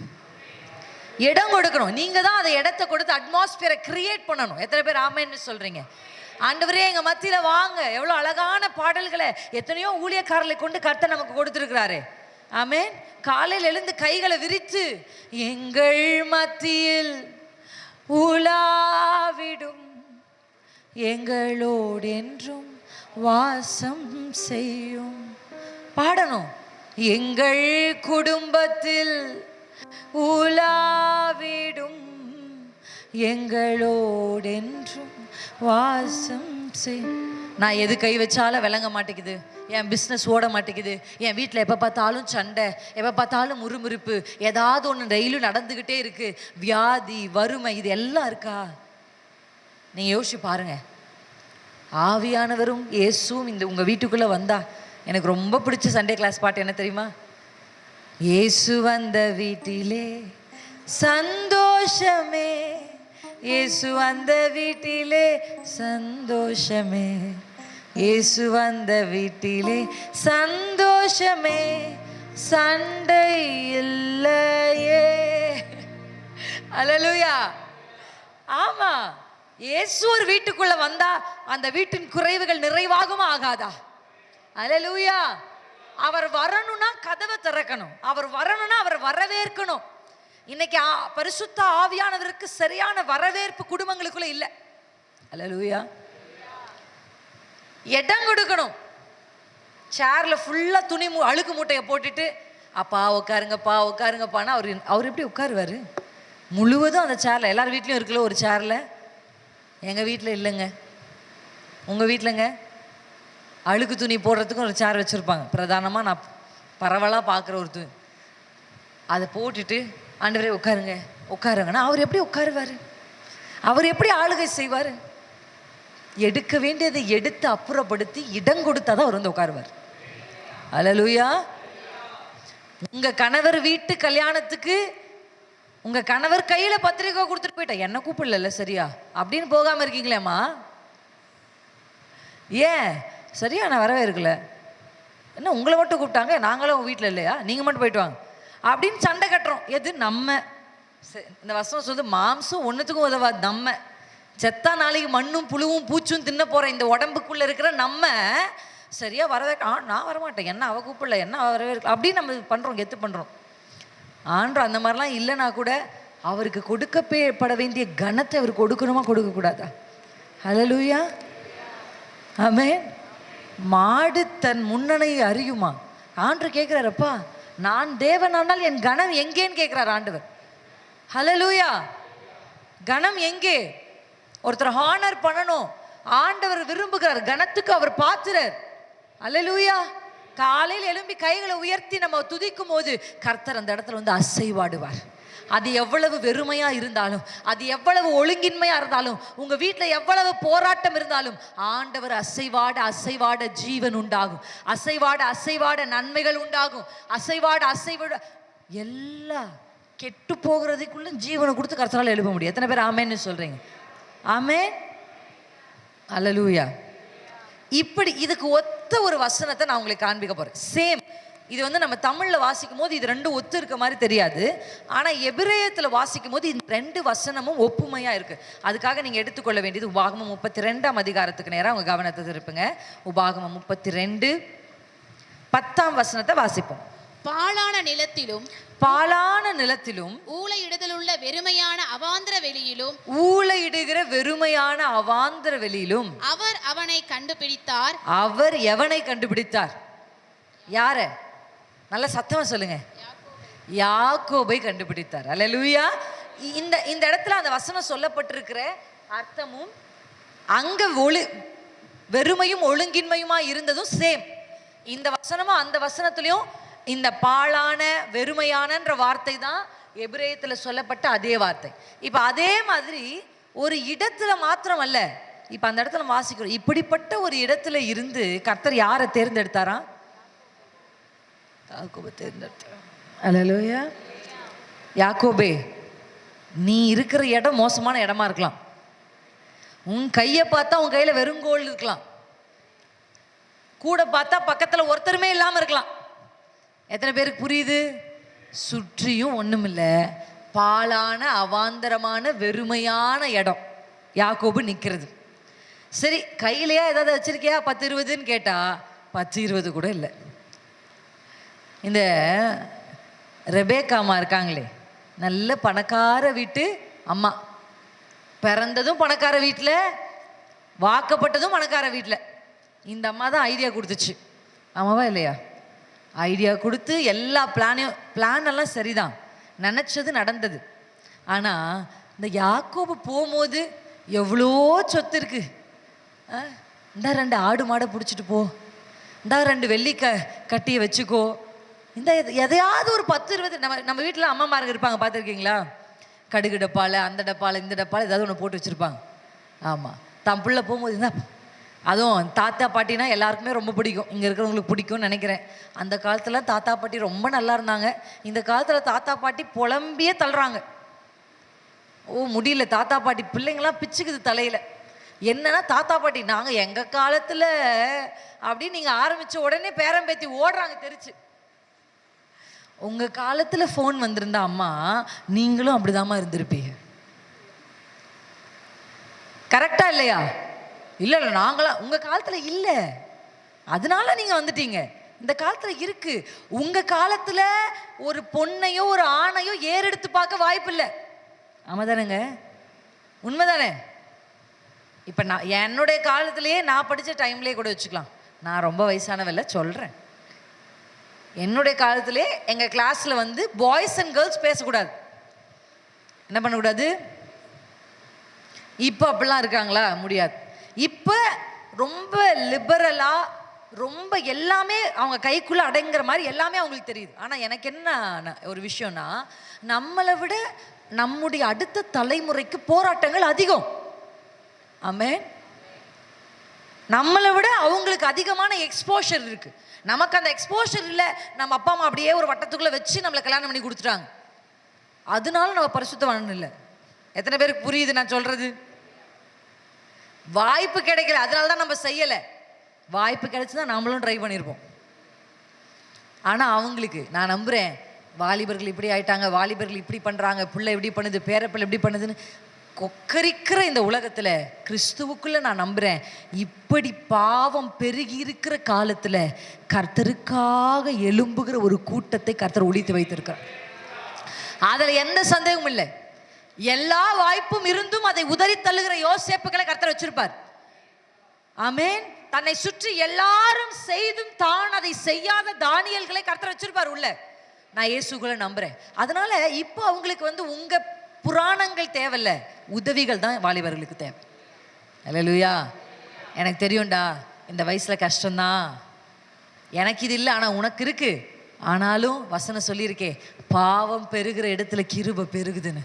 Speaker 1: இடம் கொடுக்கணும். நீங்கள் தான் அதை இடத்த கொடுத்து அட்மாஸ்பியரை கிரியேட் பண்ணணும். எத்தனை பேர் ஆமென்னு சொல்கிறீங்க? ஆண்டவரே எங்கள் மத்தியில் வாங்க. எவ்வளோ அழகான பாடல்களை எத்தனையோ ஊழியக்காரர்களை கொண்டு கர்த்தர் நமக்கு கொடுத்துருக்கிறாரு. ஆமென். காலையில் எழுந்து கைகளை விரித்து எங்கள் மத்தியில் உலாவிடும், எங்களோடு என்றும் வாசம் செய்யும் பாடணும். எங்கள் குடும்பத்தில் உலாவிடும், எங்களோடு என்றும் வாசம் செய்யும். நான் எது கை வச்சாலும் விளங்க மாட்டேங்குது, என் பிஸ்னஸ் ஓட மாட்டேங்குது, என் வீட்டில் எப்போ பார்த்தாலும் சண்டை, எப்போ பார்த்தாலும் முறுமுறுப்பு, ஏதாவது ஒன்று டெய்லியும் நடந்துக்கிட்டே இருக்குது, வியாதி, வறுமை, இது எல்லாம் இருக்கா? நீங்கள் யோசிச்சு பாருங்க. ஆவியானவரும் இயேசுவும் இந்த உங்கள் வீட்டுக்குள்ளே வந்தா, எனக்கு ரொம்ப பிடிச்ச சண்டே கிளாஸ் பாட்டு என்ன தெரியுமா? இயேசு வந்த வீட்டிலே சந்தோஷமே, இயேசு வந்த வீட்டிலே சந்தோஷமே, இயேசு வந்த வீட்டிலே சந்தோஷமே, சண்டை இல்லையே. அல்லேலூயா. ஆமா, இயேசு ஒரு வீட்டுக்குள்ள வந்தா அந்த வீட்டின் குறைவுகள் நிறைவாகுமா ஆகாதா? அல்லேலூயா. அவர் வரணும்னா கதவை திறக்கணும், அவர் வரணும்னா அவர் வரவேற்கணும். இன்னைக்கு பரிசுத்த ஆவியானவருக்கு சரியான வரவேற்பு குடும்பங்களுக்குள்ள இல்லை. அல்லேலூயா. இடம் கொடுக்கணும். சேர்ல ஃபுல்லா துணி அழுக்கு மூட்டையை போட்டுட்டு அப்பா உட்காருங்கப்பா உட்காருங்கப்பான்னா அவர் எப்படி உட்காருவாரு? முழுவதும் அந்த சேர்ல. எல்லார் வீட்லையும் இருக்குல்ல ஒரு சேர்ல. எங்க வீட்டில் இல்லைங்க. உங்க வீட்டிலங்க அழுக்கு துணி போடுறதுக்கும் ஒரு சேர் வச்சுருப்பாங்க. பிரதானமாக நான் பரவலாக பார்க்குற ஒரு அதை போட்டுட்டு ஆண்டவரே உட்காருங்க உட்காருங்கன்னா அவர் எப்படி உட்காருவார்? அவர் எப்படி ஆளுகை செய்வார்? எடுக்க வேண்டியதை எடுத்து அப்புறப்படுத்தி இடம் கொடுத்தாதான் அவர் வந்து உட்காருவார். அல்லேலூயா. உங்க கணவர் வீட்டு கல்யாணத்துக்கு உங்க கணவர் கையில பத்திரிக்கை கொடுத்துட்டு போயிட்டா, என்ன கூப்பிடல சரியா அப்படின்னு போகாம இருக்கீங்களேம்மா? ஏன் சரியா நான் வரவே இருக்கல, என்ன உங்களை மட்டும் கூப்பிட்டாங்க, நாங்களும் உங்க வீட்டில் இல்லையா, நீங்க மட்டும் போயிட்டு வாங்க அப்படின்னு சண்டை கட்டுறோம். எது நம்ம? இந்த வசனம் சொல்லுது, மாம்சம் ஒன்றுத்துக்கும் உதவாது. நம்ம செத்தா நாளைக்கு மண்ணும் புழுவும் பூச்சும் தின்ன போற இந்த உடம்புக்குள்ள இருக்கிற நம்ம சரியா வரவே, நான் வரமாட்டேன், என்ன அவ கூப்பிடல, என்ன அவ வரவே இருக்கு அப்படின்னு நம்ம பண்றோம், கெத்து பண்றோம். ஆண்டவர் அந்த மாதிரிலாம் இல்லைனா கூட அவருக்கு கொடுக்கப்பட வேண்டிய கனத்தை அவர் கொடுக்கணுமா கொடுக்கக்கூடாதா? ஹல்லேலூயா. ஆமென். மாடு தன் முன்னணை அறியுமா? ஆண்டவர் கேட்கிறாரப்பா, நான் தேவனானால் என் கனம் எங்கேன்னு கேட்கிறார் ஆண்டவர். ஹல்லேலூயா. கனம் எங்கே? ஒருத்தர் ஹானர் பண்ணணும், ஆண்டவர் விரும்புகிறார், கனத்துக்கு அவர் பாத்திரர். ஹல்லேலூயா. காலையில் எழும்பி கைகளை உயர்த்தி நம்ம துதிக்கும் போது கர்த்தர் அந்த இடத்துல வந்து அசைவாடுவார். அது எவ்வளவு வெறுமையா இருந்தாலும், அது எவ்வளவு ஒழுங்கின்மையா இருந்தாலும், உங்க வீட்டில் எவ்வளவு போராட்டம் இருந்தாலும், ஆண்டவர் அசைவாட அசைவாட ஜீவன் உண்டாகும், அசைவாட அசைவாட நன்மைகள் உண்டாகும், அசைவாட அசைவாட எல்லா கெட்டு போகிறதுக்குள்ள ஜீவனை கொடுத்து கர்த்தரால் எழுப்ப முடியும். எத்தனை பேர் ஆமேன்னு சொல்றீங்க? ஆமென். அல்லேலூயா. இப்படி இதுக்கு ஒத்த ஒரு வசனத்தை நான் உங்களுக்கு காண்பிக்க போறேன். சேம் இது வந்து நம்ம தமிழ்ல வாசிக்கும் போது இது ரெண்டும் ஒத்து இருக்க மாதிரி தெரியாது, ஆனா எபிரேயத்துல வாசிக்கும் போது இந்த ரெண்டு வசனமும் ஒப்புமையா இருக்கு. அதுக்காக நீங்க எடுத்துக்கொள்ள வேண்டியது உபாகமம் 32ஆம் அதிகாரத்துக்கு நேரா உங்க கவனத்தை திருப்புங்க. உபாகமம் 32 10ஆம் வசனத்தை வாசிப்போம்.
Speaker 2: பாழான நிலத்திலும்
Speaker 1: பாழான நிலத்திலும்
Speaker 2: ஊளையிடுதலுள்ள வெறுமையான அவாந்திர வெளியிலும்
Speaker 1: ஊளையிடுகிற வெறுமையான அவாந்திர வெளியிலும்
Speaker 2: அவர் அவனை கண்டுபிடித்தார்.
Speaker 1: அவர் எவனை கண்டுபிடித்தார்? யார? நல்ல சத்தமா சொல்லுங்க. யாக்கோபை கண்டுபிடித்தார். அல்லேலூயா. இந்த இடத்துல அந்த வசனம் சொல்லப்பட்டிருக்கிற அர்த்தமும் அங்க வெறுமையும் ஒழுங்கின்மையுமா இருந்ததும் சேம். இந்த வசனமும் அந்த வசனத்திலையும் இந்த பாழான வெறுமையானன்ற வார்த்தை தான் எபிரேயத்துல சொல்லப்பட்ட அதே வார்த்தை. இப்ப அதே மாதிரி ஒரு இடத்துல மாத்திரம் அல்ல, இப்ப அந்த இடத்துல வாசிக்கிறோம், இப்படிப்பட்ட ஒரு இடத்துல இருந்து கர்த்தர் யாரை தேர்ந்தெடுத்தாராம்? யாக்கோபை தேர்ந்தெடுத்தார். அல்லேலூயா. யாக்கோபே, நீ இருக்கிற இடம் மோசமான இடமா இருக்கலாம், உன் கையை பார்த்தா உன் கையில வெறுங்கோல் இருக்கலாம், கூட பார்த்தா பக்கத்துல ஒருத்தருமே இல்லாம இருக்கலாம். எத்தனை பேருக்கு புரியுது? சுற்றியும் ஒண்ணுமில்ல, பாழான அவாந்தரமான வெறுமையான இடம் யாக்கோபு நிக்கிறது. சரி, கையிலையா ஏதாவது வச்சிருக்கியா 10-20ன்னு கேட்டா 10-20 கூட இல்லை. இந்த ரெபேக்கா அம்மா இருக்காங்களே, நல்ல பணக்கார வீட்டு அம்மா, பிறந்ததும் பணக்கார வீட்டில், வாக்கப்பட்டதும் பணக்கார வீட்டில். இந்த அம்மா தான் ஐடியா கொடுத்துச்சு, ஆமாவா இல்லையா? ஐடியா கொடுத்து எல்லா பிளான் எல்லாம் சரிதான், நினச்சது நடந்தது. ஆனால் இந்த யாக்கோபு போகும்போது எவ்வளோ சொத்து இருக்கு, இந்த 2 ஆடு மாடை பிடிச்சிட்டு போ, இந்த 2 வெள்ளி கட்டியை வச்சுக்கோ, இந்த எதையாவது ஒரு 10-20 நம்ம வீட்டில் அம்மாமாருங்க இருப்பாங்க, பார்த்துருக்கீங்களா? கடுகு டப்பால, அந்த டப்பால, இந்த டப்பால ஏதாவது ஒன்று போட்டு வச்சுருப்பாங்க. ஆமாம், தன் பிள்ளை போகும்போது இருந்தால், அதுவும் தாத்தா பாட்டினா எல்லாருக்குமே ரொம்ப பிடிக்கும், இங்கே இருக்கிறவங்களுக்கு பிடிக்கும்னு நினைக்கிறேன். அந்த காலத்தில் தாத்தா பாட்டி ரொம்ப நல்லா இருந்தாங்க. இந்த காலத்தில் தாத்தா பாட்டி புலம்பியே தள்ளுறாங்க. முடியல, தாத்தா பாட்டி பிள்ளைங்களாம் பிச்சுக்குது தலையில். என்னன்னா தாத்தா பாட்டி நாங்கள் எங்கள் காலத்தில் அப்படின்னு நீங்கள் ஆரம்பித்த உடனே பேரம்பேத்தி ஓடுறாங்க தெரிச்சு. உங்கள் காலத்தில் ஃபோன் வந்திருந்தா அம்மா நீங்களும் அப்படிதாம்மா இருந்திருப்பீங்க. கரெக்டா இல்லையா? இல்லை நாங்களாம் உங்கள் காலத்தில் இல்லை, அதனால நீங்கள் வந்துட்டீங்க. இந்த காலத்தில் இருக்கு. உங்கள் காலத்தில் ஒரு பொண்ணையோ ஒரு ஆணையோ ஏறெடுத்து பார்க்க வாய்ப்பு இல்லை. ஆமாம் தானேங்க? உண்மைதானே? இப்போ நான் என்னுடைய காலத்திலேயே நான் படித்த டைம்லேயே கூட வச்சுக்கலாம், நான் ரொம்ப வயசானவில்லை சொல்கிறேன். என்னுடைய காலத்திலே எங்கள் கிளாஸில் வந்து பாய்ஸ் அண்ட் கேர்ள்ஸ் பேசக்கூடாது. என்ன பண்ணக்கூடாது? இப்போ அப்படிலாம் இருக்காங்களா? முடியாது. இப்போ ரொம்ப லிபரலாக
Speaker 3: ரொம்ப எல்லாமே அவங்க கைக்குள்ளே அடங்குற மாதிரி எல்லாமே அவங்களுக்கு தெரியுது. ஆனால் எனக்கு என்ன ஒரு விஷயம்னா, நம்மளை விட நம்முடைய அடுத்த தலைமுறைக்கு போராட்டங்கள் அதிகம். ஆமென். நம்மளை விட அவங்களுக்கு அதிகமான எக்ஸ்போஷர் இருக்குது. நமக்கு அந்த எக்ஸ்போஷர் இல்லை. நம்ம அப்பா அம்மா அப்படியே ஒரு வட்டத்துக்குள்ளே வச்சு நம்மளை கல்யாணம் பண்ணி கொடுத்துட்டாங்க. அதனால நம்ம பரிசுத்தவான் இல்லை. எத்தனை பேருக்கு புரியுது நான் சொல்கிறது? வாய்ப்பு கிடைக்கல, அதனால தான் நம்ம செய்யலை. வாய்ப்பு கிடைச்சுதான் நம்மளும் ட்ரை பண்ணியிருப்போம். ஆனால் அவங்களுக்கு நான் நம்புகிறேன், வாலிபர்கள் இப்படி ஆயிட்டாங்க, வாலிபர்கள் இப்படி பண்ணுறாங்க, பிள்ளை இப்படி பண்ணுது, பேரப்பிள்ளை இப்படி பண்ணுதுன்னு கொக்கரிக்கிற இந்த உலகத்தில் கிறிஸ்துவுக்குள்ளே நான் நம்புகிறேன், இப்படி பாவம் பெருகி இருக்கிற காலத்தில் கர்த்தருக்காக எழும்புகிற ஒரு கூட்டத்தை கர்த்தர் ஒழித்து வைத்திருக்கிறார். அதில் எந்த சந்தேகமும் இல்லை. எல்லா வாய்ப்பும் இருந்தும் அதை உதறி தள்ளுகிற யோசேப்புகளை கர்த்தர் வச்சிருப்பார். ஆமென். தன்னை சுற்றி எல்லாரும் செய்தும் தான் அதை செய்யாத தானியல்களை கர்த்தர் வச்சிருப்பார் உள்ள. நான் இயேசுக்குள்ள நம்புறேன். அதனால இப்போ அவங்களுக்கு உங்க புராணங்கள் தேவையில்ல, உதவிகள் தான் வாலிபர்களுக்கு தேவை. அல்லேலூயா. எனக்கு தெரியும்டா இந்த வயசுல கஷ்டம்தான், எனக்கு இது இல்லை, ஆனால் உனக்கு இருக்கு. ஆனாலும் வசனம் சொல்லியிருக்கே, பாவம் பெருகிற இடத்துல கிருபை பெருகுதுன்னு.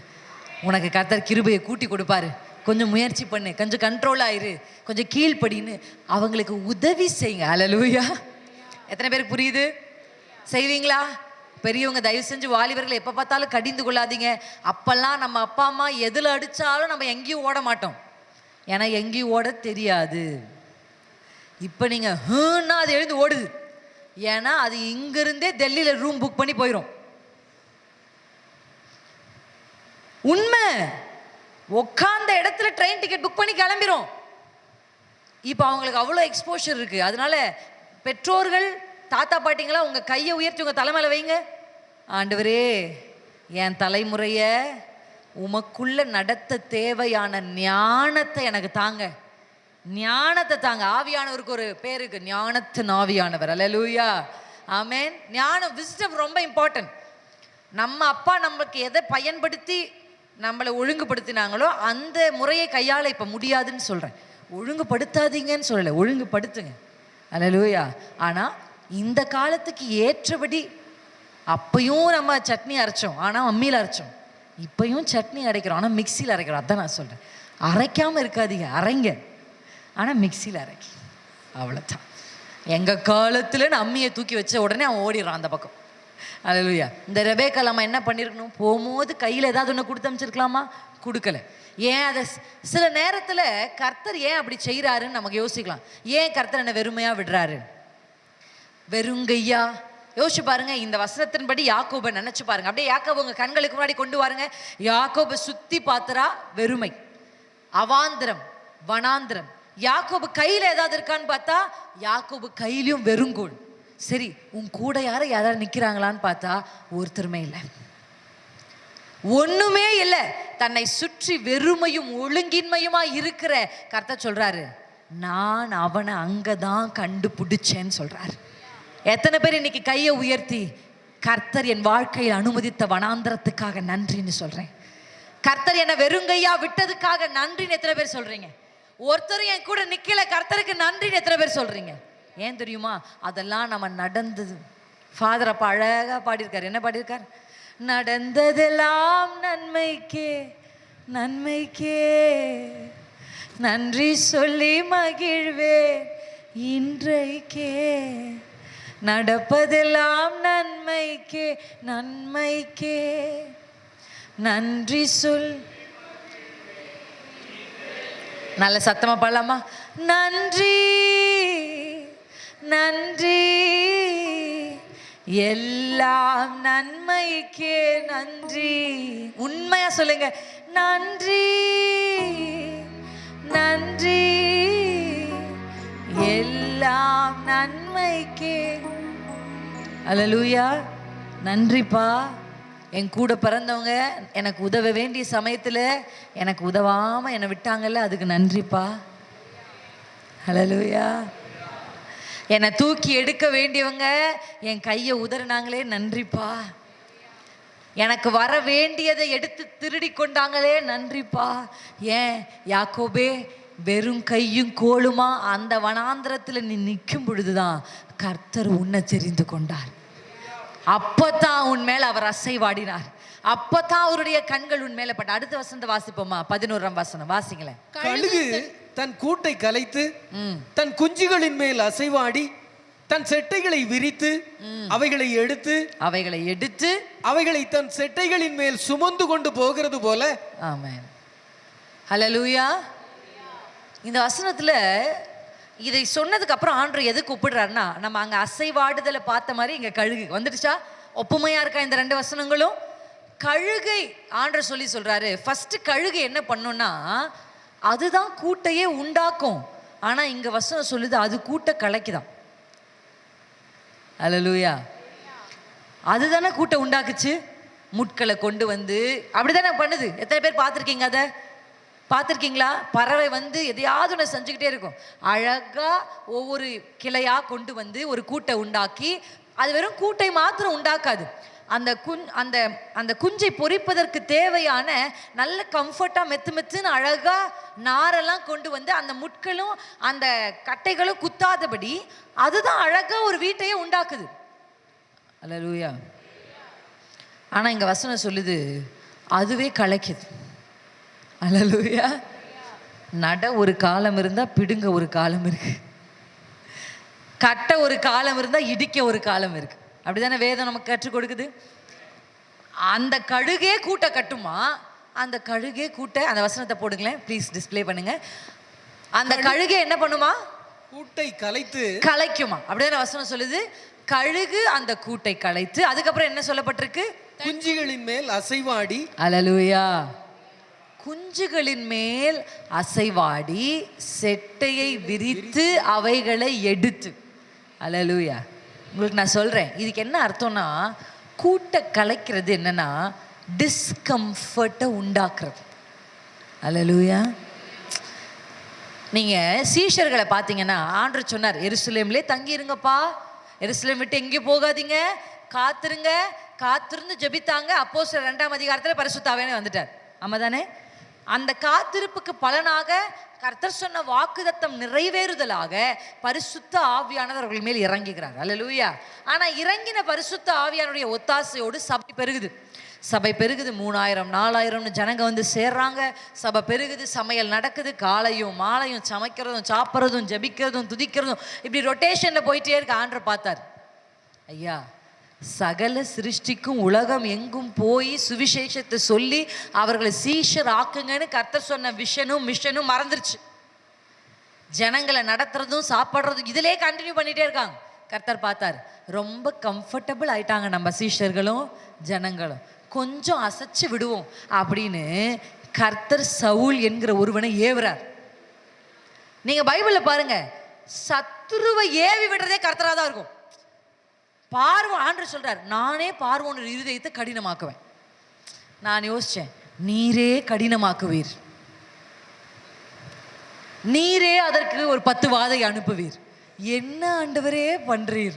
Speaker 3: உனக்கு கர்த்தர் கிருபையை கூட்டி கொடுப்பாரு. கொஞ்சம் முயற்சி பண்ணு, கொஞ்சம் கண்ட்ரோல் ஆயிரு, கொஞ்சம் கீழ்ப்படின்னு அவங்களுக்கு உதவி செய்யுங்க. அல்லேலூயா. எத்தனை பேருக்கு புரியுது? செய்வீங்களா? பெரியவங்க தயவு செஞ்சு வாலிபர்கள் எப்போ பார்த்தாலும் கடிந்து கொள்ளாதீங்க. அப்பெல்லாம் நம்ம அப்பா அம்மா எதில் அடித்தாலும் நம்ம எங்கேயும் ஓட மாட்டோம், ஏன்னா எங்கேயும் ஓட தெரியாது. இப்போ நீங்கள் ஹூன்னா அது எழுந்து ஓடுது, ஏன்னா அது இங்கிருந்தே டெல்லியில் ரூம் புக் பண்ணி போயிடும். உண்மை. உட்கார்ந்த இடத்துல ட்ரெயின் டிக்கெட் புக் பண்ணி கிளம்பிடும். இப்போ அவங்களுக்கு அவ்வளோ எக்ஸ்போஷர் இருக்கு. அதனால பெற்றோர்கள், தாத்தா பாட்டிங்களா, உங்க கையை உயர்த்தி உங்க தலைமையில வைங்க. ஆண்டவரே, என் தலைமுறைய உமக்குள்ள நடத்த தேவையான ஞானத்தை எனக்கு தாங்க, ஞானத்தை தாங்க. ஆவியானவருக்கு ஒரு பேர் இருக்கு, ஞானத்தின் ஆவியானவர். அல்லேலூயா. ஆமென். ஞானம், விஸ்டம் ரொம்ப இம்பார்ட்டன்ட். நம்ம அப்பா நமக்கு எதை பயன்படுத்தி நம்மளை ஒழுங்குபடுத்தினாங்களோ அந்த முறையை கையாள இப்போ முடியாதுன்னு சொல்கிறேன். ஒழுங்குபடுத்தாதீங்கன்னு சொல்லலை, ஒழுங்குபடுத்துங்க. அல்லேலூயா. ஆனால் இந்த காலத்துக்கு ஏற்றபடி அப்பையும் நம்ம சட்னி அரைச்சோம், ஆனால் அம்மியில் அரைச்சோம். இப்பையும் சட்னி அரைக்கிறோம், ஆனால் மிக்சியில் அரைக்கிறோம். அதான் நான் சொல்கிறேன். அரைக்காமல் இருக்காதீங்க, அரைங்க, ஆனால் மிக்சியில் அரைக்கி. அவ்வளோதான். எங்கள் காலத்தில் நான் அம்மியை தூக்கி வச்ச உடனே அவன் ஓடிடுறான் அந்த பக்கம். அல்லேலூயா. இந்த ரெபேக்காள் நம்ம என்ன பண்ணியிருக்கணும்? போகும்போது கையில் ஏதாவது ஒன்று கொடுத்து அமைச்சிருக்கலாமா? கொடுக்கல. ஏன் அதை சில நேரத்தில் கர்த்தர் ஏன் அப்படி செய்கிறாருன்னு நமக்கு யோசிக்கலாம். ஏன் கர்த்தர் என்ன வெறுமையாக விடுறாரு? வெறுங்கையா யோசிச்சு பாருங்க. இந்த வசனத்தின்படி யாக்கோபை நினைச்சு பாருங்க. அப்படியே யாக்கோபு உங்க கண்களுக்கு முன்னாடி கொண்டு வாருங்க. யாக்கோபை சுத்தி பாத்துறா வெறுமை, அவாந்திரம், வனாந்திரம். யாக்கோபு கையில ஏதாவது இருக்கான்னு பார்த்தா யாக்கோபு கையிலையும் வெறுங்கோல். சரி, உன் கூட யாராவது நிக்கிறாங்களான்னு பார்த்தா ஒருத்தருமே இல்லை, ஒண்ணுமே இல்லை. தன்னை சுற்றி வெறுமையும் ஒழுங்கின்மையுமா இருக்கிற கர்த்தர் சொல்றாரு, நான் அவனை அங்கதான் கண்டுபிடிச்சேன்னு சொல்றாரு. எத்தனை பேர் இன்னைக்கு கையை உயர்த்தி கர்த்தர் என் வாழ்க்கையில் அனுமதித்த வனாந்திரத்துக்காக நன்றின்னு சொல்றேன், கர்த்தர் என்னை வெறுங்கையா விட்டதுக்காக நன்றின்னு எத்தனை பேர் சொல்றீங்க? ஒருத்தரும் என் கூட நிக்கல, கர்த்தருக்கு நன்றின்னு எத்தனை பேர் சொல்றீங்க? ஏன் தெரியுமா? அதெல்லாம் நம்ம நடந்தது. ஃபாதர் அப்பா அழகா பாடியிருக்காரு. என்ன பாடியிருக்கார்? நடந்ததெல்லாம் நன்மைக்கே, நன்மைக்கே நன்றி சொல்லி மகிழ்வே இன்றைக்கே. நடப்பதெல்லாம் நன்மைக்கே, நன்மைக்கே நன்றி சொல். நல்ல சத்தமா பாடலாமா? நன்றி நன்றி எல்லாம் நன்மைக்கே நன்றி. உண்மையா சொல்லுங்க, நன்றி நன்றி எல்லாம் நன்மைக்கே. அல்லேலூயா. நன்றிப்பா. என் கூட பிறந்தவங்க எனக்கு உதவ வேண்டிய சமயத்தில் எனக்கு உதவாமல் என்னை விட்டாங்கல்ல, அதுக்கு நன்றிப்பா. அல்லேலூயா. என்னை தூக்கி எடுக்க வேண்டியவங்க என் கையை உதறினாங்களே, நன்றிப்பா. எனக்கு வர வேண்டியதை எடுத்து திருடி கொண்டாங்களே, நன்றிப்பா. ஏன் யாக்கோபே, வெறும் கையும் கோலுமா அந்த வனாந்திரத்தில் நீ நிற்கும் பொழுதுதான் கர்த்தர் உன்னை தெரிந்து கொண்டார். அப்பதான் உன் மேல அவர் அசைவாடினார். அப்பதான் அவருடைய கண்கள் உன் மேல பட்ட. அடுத்த வசனத்தை வாசிப்போமா? 11ஆம் வசனம் வாசிங்களேன்.
Speaker 4: கழுகு தன் கூட்டை கலைத்து தன் குஞ்சுகளின் மேல் அசைவாடி தன் செட்டைகளை விரித்து அவைகளை எடுத்து அவைகளை தன் செட்டைகளின் மேல் சுமந்து கொண்டு போகிறது போல.
Speaker 3: ஆமென். ஹல்லேலூயா. இந்த வசனத்துல இதை சொன்னதுக்கு அப்புறம் ஆண்டவர் எதுக்கு ஒப்பிடுறாருன்னா, நம்ம அங்க அசைவாடுதலை பார்த்த மாதிரி இங்க கழுகு வந்துடுச்சா? ஒப்புமையா இருக்கா இந்த 2 வசனங்களும்? கழுகை ஆண்டவர் சொல்றாரு. ஃபர்ஸ்ட் கழுகு என்ன பண்ணும்னா, அதுதான் கூட்டையே உண்டாக்கும். ஆனா இங்க வசனம் சொல்லுது அது கூட்டை கலைக்குதான். ஹல்லேலூயா. அதுதானே கூட்டை உண்டாக்குச்சு. முட்களை கொண்டு வந்து அப்படிதானே பண்ணுது. எத்தனை பேர் பார்த்துருக்கீங்க? அதை பார்த்துருக்கீங்களா? பறவை வந்து எதையாவது ஒன்று செஞ்சுக்கிட்டே இருக்கும். அழகா ஒவ்வொரு கிளையா கொண்டு வந்து ஒரு கூட்டை உண்டாக்கி, அது வெறும் கூட்டை மாத்திரம் உண்டாக்காது. அந்த குஞ்சை பொரிப்பதற்கு தேவையான நல்ல கம்ஃபர்ட்டாக மெத்துன்னு அழகா நாரெல்லாம் கொண்டு வந்து அந்த முட்களும் அந்த கட்டைகளும் குத்தாதபடி அதுதான் அழகா ஒரு வீட்டையே உண்டாக்குது. அல்லேலூயா. ஆனா இங்க வசனம் சொல்லுது அதுவே கலைக்குது. அல்லேலூயா. நட ஒரு காலம் இருந்தா பிடுங்க ஒரு காலம் இருக்கு, கட்ட ஒரு காலம் இருந்தா இடிக்க ஒரு காலம் இருக்கு. அப்படிதானே வேதம் நமக்கு கற்றுக் கொடுக்குது. அந்த கழுகே கூட்ட கட்டுமா? அந்த கழுகே கூட்ட, அந்த வசனத்தை போடுங்களேன் ப்ளீஸ், டிஸ்ப்ளே பண்ணுங்க. அந்த கழுகே என்ன பண்ணுமா?
Speaker 4: கூட்டை
Speaker 3: கலைக்குமா? அப்படிதானே வசனம் சொல்லுது. கழுகு அந்த கூட்டை கலைத்து, அதுக்கப்புறம் என்ன சொல்லப்பட்டிருக்கு?
Speaker 4: குஞ்சுகளின் மேல் அசைவாடி.
Speaker 3: அல்லேலூயா. குஞ்சுகளின் மேல் அசைவாடி செட்டையை விரித்து அவைகளை எடுத்து. அல்லேலூயா. உங்களுக்கு நான் சொல்கிறேன், இதுக்கு என்ன அர்த்தம்னா, கூட்டை கலைக்கிறது என்னன்னா டிஸ்கம்ஃபர்ட்டை உண்டாக்குறது. அல்லேலூயா. நீங்கள் சீஷர்களை பார்த்தீங்கன்னா ஆண்டவர் சொன்னார், எருசலேம்லேயே தங்கிருங்கப்பா, எருசலேம் விட்டு எங்கேயும் போகாதீங்க, காத்திருந்து ஜெபித்தாங்க. அப்போஸ்தலர் 2ஆம் அதிகாரத்தில் பரிசுத்த ஆவியானவர் வந்துட்டார். ஆமா தானே? அந்த காத்திருப்புக்கு பலனாக கர்த்தர் சொன்ன வாக்குத்தத்தம் நிறைவேறுதலாக பரிசுத்த ஆவியானவர் அவர்கள் மேல் இறங்குகிறார். அல்லேலூயா. ஆனா இறங்கின பரிசுத்த ஆவியானுடைய ஒத்தாசையோடு சபை பெருகுது. 3000 4000 ஜனங்க வந்து சேர்றாங்க. சபை பெருகுது, சமையல் நடக்குது, காலையும் மாலையும் சமைக்கிறதும் சாப்பிட்றதும் ஜெபிக்கிறதும் துதிக்கிறதும் இப்படி ரொட்டேஷன்ல போயிட்டே இருக்கு. ஆண்டவர் பார்த்தார், ஐயா சகல சிருஷ்டிக்கும் உலகம் எங்கும் போய் சுவிசேஷத்தை சொல்லி அவர்களை சீஷர் ஆக்குங்கன்னு கர்த்தர் சொன்ன மிஷனும் மறந்துருச்சு. ஜனங்களை நடத்துறதும் சாப்பிட்றதும் இதிலே கண்டினியூ பண்ணிட்டே இருக்காங்க. கர்த்தர் பார்த்தார், ரொம்ப கம்ஃபர்டபுள் ஆயிட்டாங்க நம்ம சீஷர்களும் ஜனங்களும், கொஞ்சம் அசைச்சு விடுவோம் அப்படின்னு கர்த்தர் சவுல் என்கிற ஒருவனை ஏவுறார். நீங்க பைபிள்ல பாருங்க, சத்துருவை ஏவி விடுறதே கர்த்தரா தான் இருக்கும். ஆண்டவர் சொல்றார், நானே பார்வோன் இருதயத்தை கடினமாக்குவேன். நான் யோசிச்சேன், நீரே கடினமாக்குவீர், நீரே அதற்கு ஒரு 10 வாதை அனுப்புவீர், என்ன ஆண்டவரே பண்றீர்?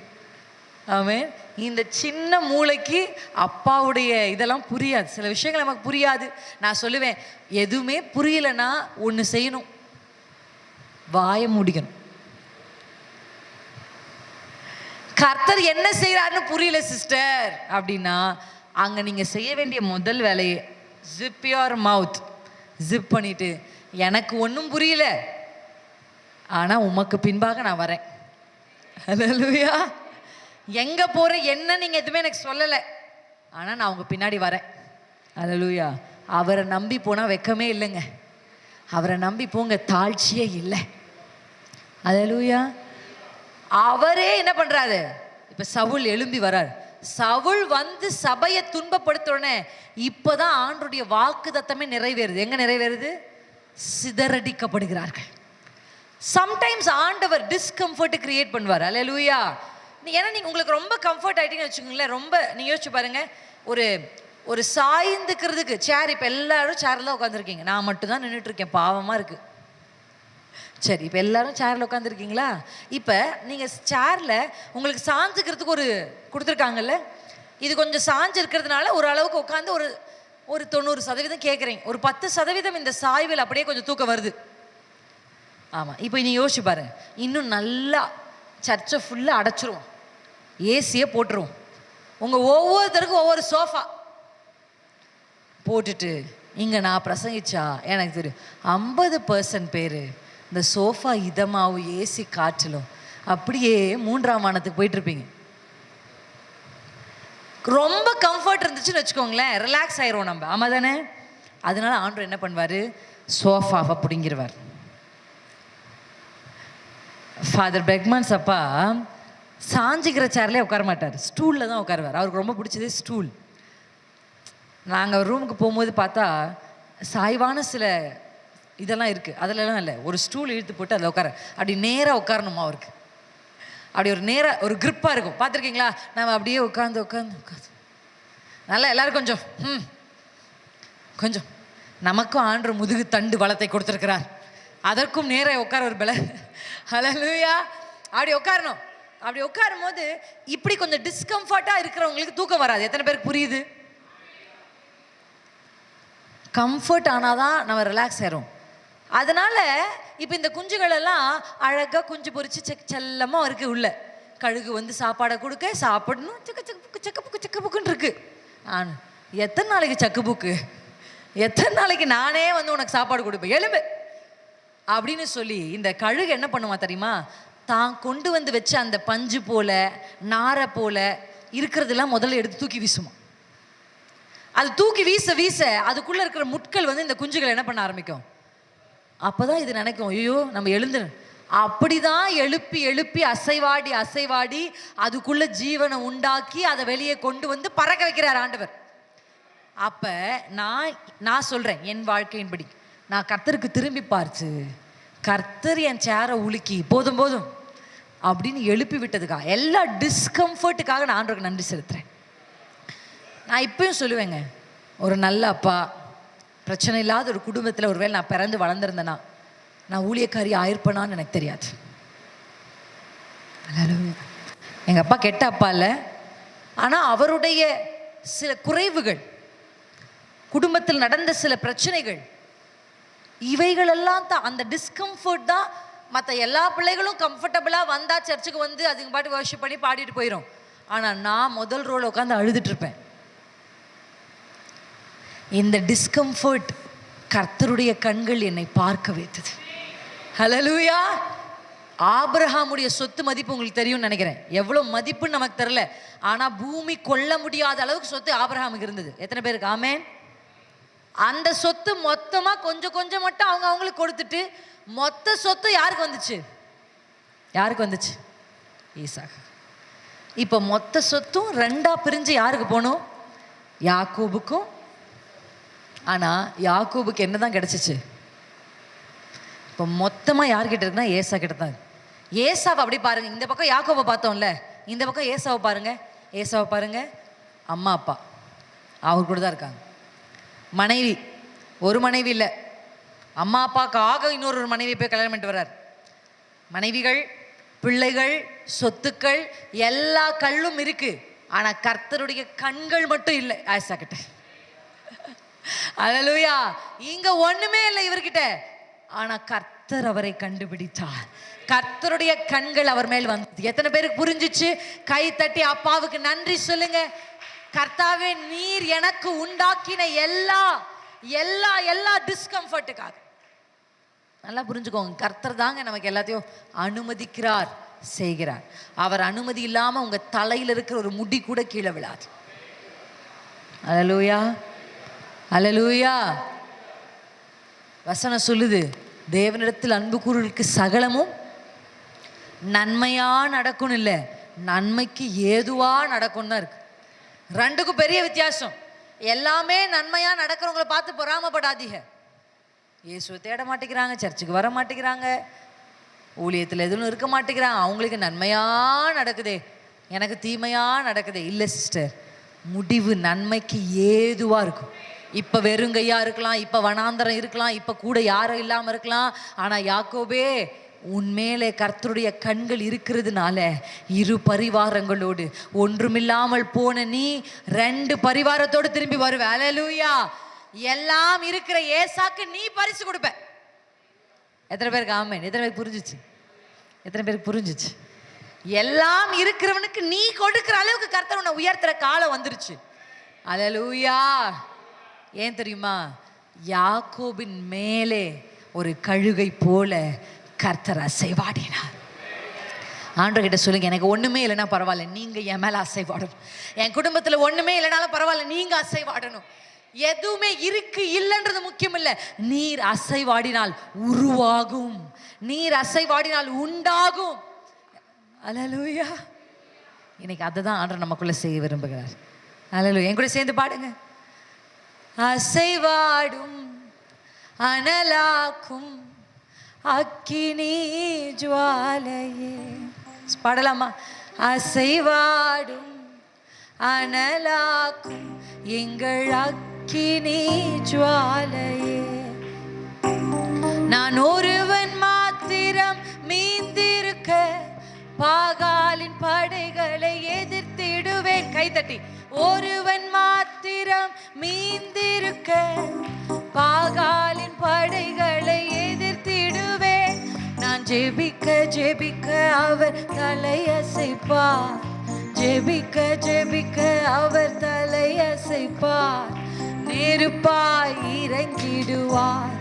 Speaker 3: ஆமென். இந்த சின்ன மூளைக்கு அப்பாவுடைய இதெல்லாம் புரியாது, சில விஷயங்கள் நமக்கு புரியாது. நான் சொல்லுவேன், எதுவுமே புரியலன்னா ஒன்று செய்யணும், வாயை மூடிக்கணும். கர்த்தர் என்ன செய்யறாருன்னு புரியல சிஸ்டர் அப்படின்னா, அங்க நீங்க செய்ய வேண்டிய முதல் வேலையை ஜிப் யுவர் மவுத், ஜிப் பண்ணிட்டு, எனக்கு ஒன்றும் புரியல ஆனா உமக்கு பின்பாக நான் வரேன். அல்லேலூயா. எங்க போறேன் என்ன நீங்க எதுவுமே எனக்கு சொல்லலை, ஆனா நான் உங்க பின்னாடி வரேன். அல்லேலூயா. அவரை நம்பி போனா வெக்கமே இல்லைங்க, அவரை நம்பி போங்க தாழ்ச்சியே இல்லை. அல்லேலூயா. அவரே என்ன பண்றாரு? இப்ப சவுல் எழும்பி வரார். சவுல் வந்து சபையை துன்பப்படுத்தோடனே இப்பதான் ஆண்டருடைய வாக்குத்தத்தமே நிறைவேறுது. எங்க நிறைவேறுது? சிதறடிக்கப்படுகிறார்கள். சம்டைம்ஸ் ஆண்டவர் டிஸ்கம்ஃபர்ட் கிரியேட் பண்ணுவார். அல்லேலூயா. ஏன்னா நீங்க உங்களுக்கு ரொம்ப கம்ஃபர்ட் ஆயிட்டீங்கன்னு வச்சுக்கோங்களேன், ரொம்ப நீங்க யோசிச்சு பாருங்க, ஒரு சாய்ந்துக்கிறதுக்கு சேர், இப்ப எல்லாரும் சேர்ல உட்காந்துருக்கீங்க, நான் மட்டும் தான் நின்றுட்டு இருக்கேன், பாவமா இருக்கு. சரி, இப்போ எல்லாரும் சேரில் உட்காந்துருக்கீங்களா? இப்போ நீங்கள் சேரில் உங்களுக்கு சாஞ்சுக்கிறதுக்கு ஒரு கொடுத்துருக்காங்கல்ல, இது கொஞ்சம் சாஞ்சு இருக்கிறதுனால ஒரு அளவுக்கு உட்காந்து ஒரு 90% கேட்குறீங்க, ஒரு 10% இந்த சாய்வில் அப்படியே கொஞ்சம் தூக்கம் வருது. ஆமாம். இப்போ நீ யோசிச்சு பாரு, இன்னும் நல்லா சர்ச்சை ஃபுல்லாக அடைச்சிருவோம், ஏசியை போட்டுருவோம், உங்கள் ஒவ்வொருத்தருக்கும் ஒவ்வொரு சோஃபா போட்டுட்டு இங்கே நான் பிரசங்கிச்சா எனக்கு தெரியும் 50% பேர் இந்த சோஃபா இதமாவும் ஏசி காற்றிலும் அப்படியே 3ஆம் வானத்துக்கு போயிட்டுருப்பீங்க. ரொம்ப கம்ஃபர்ட் இருந்துச்சுன்னு வச்சுக்கோங்களேன், ரிலாக்ஸ் ஆயிரும் நம்ம. ஆமாம் தானே? அதனால ஆண்டவர் என்ன பண்ணுவார், சோஃபாவை பிடிங்கிருவார். ஃபாதர் பெக்மான்ஸ் அப்பா சாஞ்சிக்கிற சேர்லேயே உட்கார மாட்டார், ஸ்டூலில் தான் உட்காருவார். அவருக்கு ரொம்ப பிடிச்சதே ஸ்டூல். நாங்கள் ரூமுக்கு போகும்போது பார்த்தா சாய்வான சில இதெல்லாம் இருக்குது, அதிலலாம் இல்லை, ஒரு ஸ்டூல் இழுத்து போட்டு அதில் உட்கார, அப்படி நேராக உட்காரணுமா அவருக்கு, அப்படி ஒரு நேராக ஒரு க்ரிப்பாக இருக்கும். பார்த்துருக்கீங்களா? நம்ம அப்படியே உட்காந்து நல்லா எல்லோரும் கொஞ்சம் நமக்கும் ஆண்டவர் முதுகு தண்டு வளத்தை கொடுத்துருக்கிறார், அதற்கும் நேராக உட்கார ஒரு பல. ஹல்லேலூயா. அப்படி உட்காரணும். அப்படி உட்காரும் போது இப்படி கொஞ்சம் டிஸ்கம்ஃபர்ட்டாக இருக்கிறவங்களுக்கு தூக்கம் வராது. எத்தனை பேருக்கு புரியுது? கம்ஃபர்ட் ஆனால் தான் நம்ம ரிலாக்ஸ் ஆயிரும். அதனால் இப்போ இந்த குஞ்சுகள் எல்லாம் அழகாக குஞ்சு பொறிச்சு செல்லமாக இருக்குது. உள்ள கழுகு வந்து சாப்பாடை கொடுக்க சாப்பிடணும், சக்கு இருக்கு. எத்தனை நாளைக்கு சக்கு புக்கு, எத்தனை நாளைக்கு நானே வந்து உனக்கு சாப்பாடு கொடுப்பேன், எலும்பு அப்படின்னு சொல்லி இந்த கழுகு என்ன பண்ணுமா தெரியுமா, தான் கொண்டு வந்து வச்ச அந்த பஞ்சு போல நாரை போல இருக்கிறதெல்லாம் முதல்ல எடுத்து தூக்கி வீசுமா. அது தூக்கி வீச வீச அதுக்குள்ளே இருக்கிற முட்கள் வந்து இந்த குஞ்சுகள் என்ன பண்ண ஆரம்பிக்கும். அப்போதான் இது நினைக்கும், ஐயோ நம்ம எழுந்து. அப்படிதான் எழுப்பி எழுப்பி அசைவாடி அசைவாடி அதுக்குள்ள ஜீவனை உண்டாக்கி அதை வெளியே கொண்டு வந்து பறக்க வைக்கிறார் ஆண்டவர். அப்போ நான் சொல்கிறேன், என் வாழ்க்கையின்படி நான் கர்த்தருக்கு திரும்பி பார்த்து கர்த்தர் என் சேரை உலுக்கி போதும் போதும் அப்படின்னு எழுப்பி விட்டதுக்காக, எல்லா டிஸ்கம்ஃபர்ட்டுக்காக நான் ஆண்டவருக்கு நன்றி செலுத்துகிறேன். நான் இப்பயும் சொல்லுவேங்க, ஒரு நல்ல அப்பா, பிரச்சனை இல்லாத ஒரு குடும்பத்தில் ஒருவேளை நான் பிறந்து வளர்ந்துருந்தேன்னா நான் ஊழியக்காரி ஆயிருப்பேனான்னு எனக்கு தெரியாது. எங்கள் அப்பா கெட்ட அப்பா இல்லை, ஆனால் அவருடைய சில குறைவுகள், குடும்பத்தில் நடந்த சில பிரச்சனைகள், இவைகளெல்லாம் தான் அந்த டிஸ்கம்ஃபர்ட் தான். மற்ற எல்லா பிள்ளைகளும் கம்ஃபர்டபுளாக வந்தால் சர்ச்சுக்கு வந்து அதுங்க பாட்டு வர்ஷிப் பண்ணி பாடிட்டு போயிடும். ஆனால் நான் முதல் ரோல உட்காந்து அழுதுட்டு இருப்பேன். இந்த டிஸ்கம்ஃபர்ட் கர்த்தருடைய கண்கள் என்னை பார்க்க வைத்தது. ஹல்லேலூயா. ஆபிரகாமுடைய சொத்து மதிப்பு உங்களுக்கு தெரியும்னு நினைக்கிறேன். எவ்வளோ மதிப்புன்னு நமக்கு தெரியல, ஆனால் பூமி கொள்ள முடியாத அளவுக்கு சொத்து ஆபிரகாமுக்கு இருந்தது. எத்தனை பேருக்கு ஆமென்? அந்த சொத்து மொத்தமாக கொஞ்சம் கொஞ்சம் மட்டும் அவங்களுக்கு கொடுத்துட்டு மொத்த சொத்து யாருக்கு வந்துச்சு? யாருக்கு வந்துச்சு? ஈசாக்கு. இப்போ மொத்த சொத்தும் 2ஆ பிரிஞ்சு யாருக்கு போகணும்? யாக்கோபுக்கும். ஆனால் யாக்கோபுக்கு என்ன தான் கிடச்சிச்சு? இப்போ மொத்தமாக யார்கிட்ட இருக்குன்னா ஏசா கிட்ட தான். ஏசாவை அப்படி பாருங்கள், இந்த பக்கம் யாக்கோபை பார்த்தோம்ல, இந்த பக்கம் ஏசாவை பாருங்கள். ஏசாவை பாருங்கள், அம்மா அப்பா அவர் கூட தான் இருக்காங்க. மனைவி, ஒரு மனைவி இல்லை, அம்மா அப்பாவுக்காக இன்னொரு மனைவி போய் கல்யாணம் பண்ணிட்டு வர்றார். மனைவிகள், பிள்ளைகள், சொத்துக்கள், எல்லா கல்லும் இருக்கு, ஆனால் கர்த்தருடைய கண்கள் மட்டும் இல்லை ஆயிஷா கிட்ட. அல்லேலூயா. இங்க ஒண்ணுமே இல்லை இவர்கிட்ட, ஆனா கர்த்தர் அவரை கண்டுபிடித்தார். கர்த்தருடைய கண்கள் அவர் மேல் வந்தது. எத்தனை பேருக்கு புரிஞ்சிச்சு? கை தட்டி அப்பாவுக்கு நன்றி சொல்லுங்க. கர்த்தாவே, நீர் எனக்கு உண்டாக்கின எல்லா எல்லா எல்லா டிஸ்கம்ஃபர்ட்டுக்காக. நல்லா புரிஞ்சுக்கோங்க, கர்த்தர் தாங்க நமக்கு எல்லாத்தையும் அனுமதிக்கிறார், செய்கிறார். அவர் அனுமதி இல்லாம உங்க தலையில இருக்கிற ஒரு முடி கூட கீழே விழாது. அல்லேலூயா, அல்லேலூயா. வசனம் சொல்லுது, தேவனிடத்தில் அன்பு கூறுவதற்கு சகலமும் நன்மையா நடக்கும், இல்லை நன்மைக்கு ஏதுவா நடக்கும் தான் இருக்கு. ரெண்டுக்கும் பெரிய வித்தியாசம். எல்லாமே நன்மையா நடக்கிறவங்களை பார்த்து பொறாமப்படாதீங்க. இயேசுவை தேட மாட்டேங்கிறாங்க, சர்ச்சுக்கு வர மாட்டேங்கிறாங்க, ஊழியத்தில் எதுவும் இருக்க மாட்டேங்கிறாங்க, அவங்களுக்கு நன்மையா நடக்குதே, எனக்கு தீமையா நடக்குதே. இல்லை சிஸ்டர், முடிவு நன்மைக்கு ஏதுவா இருக்கும். இப்போ வெறுங்கையா இருக்கலாம், இப்போ வனாந்தரம் இருக்கலாம், இப்போ கூட யாரும் இல்லாமல் இருக்கலாம், ஆனால் யாக்கோபே, உன்மேலே கர்த்தருடைய கண்கள் இருக்கிறதுனால 2 பரிவாரங்களோடு, ஒன்றுமில்லாமல் போன நீ 2 பரிவாரத்தோடு திரும்பி வருவ. அல்லேலூயா. எல்லாம் இருக்கிற ஏசாக்கு நீ பரிசு கொடுப்ப. எத்தனை பேருக்கு ஆமென்? எத்தனை பேருக்கு புரிஞ்சிச்சு? எத்தனை பேருக்கு புரிஞ்சிச்சு? எல்லாம் இருக்கிறவனுக்கு நீ கொடுக்கிற அளவுக்கு கர்த்தர் உன்னை உயர்த்துற காலம் வந்துருச்சு. அல்லேலூயா. ஏன் தெரியுமா? யாக்கோபின் மேலே ஒரு கழுகை போல கர்த்தர் அசைவாடினார். ஆண்டவர்கிட்ட சொல்லுங்க, எனக்கு ஒண்ணுமே இல்லைன்னா பரவாயில்ல, நீங்க என் மேல அசைவாடணும். என் குடும்பத்துல ஒண்ணுமே இல்லைனாலும் பரவாயில்ல, நீங்க அசைவாடணும். எதுவுமே இருக்கு இல்லைன்றது முக்கியம் இல்லை. நீர் அசைவாடினால் உருவாகும், நீர் அசைவாடினால் உண்டாகும். அல்லேலூயா. இன்னைக்கு அதை தான் ஆண்டவர் நமக்குள்ள செய்ய விரும்புகிறார். அல்லேலூயா. என் கூட சேர்ந்து பாடுங்க. அசைவாடும் அனலாக்கும் அக்கினி ஜுவாலையே. பாடலாமா? அசைவாடும் அனலாக்கும் எங்கள் அக்கினி ஜுவாலையே. நான் ஒருவன் மாத்திரம் மீந்திருக்க பாகாலின் படைகளை எதிர்த்திடுவேன். கைத்தட்டி. ஒருவன் மாத்திரம் மீந்திருக்க பாகாலின் படைகளை எதிர்த்திடுவேன். நான் ஜெபிக்க ஜெபிக்க அவர் தலையசைப்பார், ஜெபிக்க ஜெபிக்க அவர் தலையசைப்பார். நெருப்பாய் இறங்கிடுவார்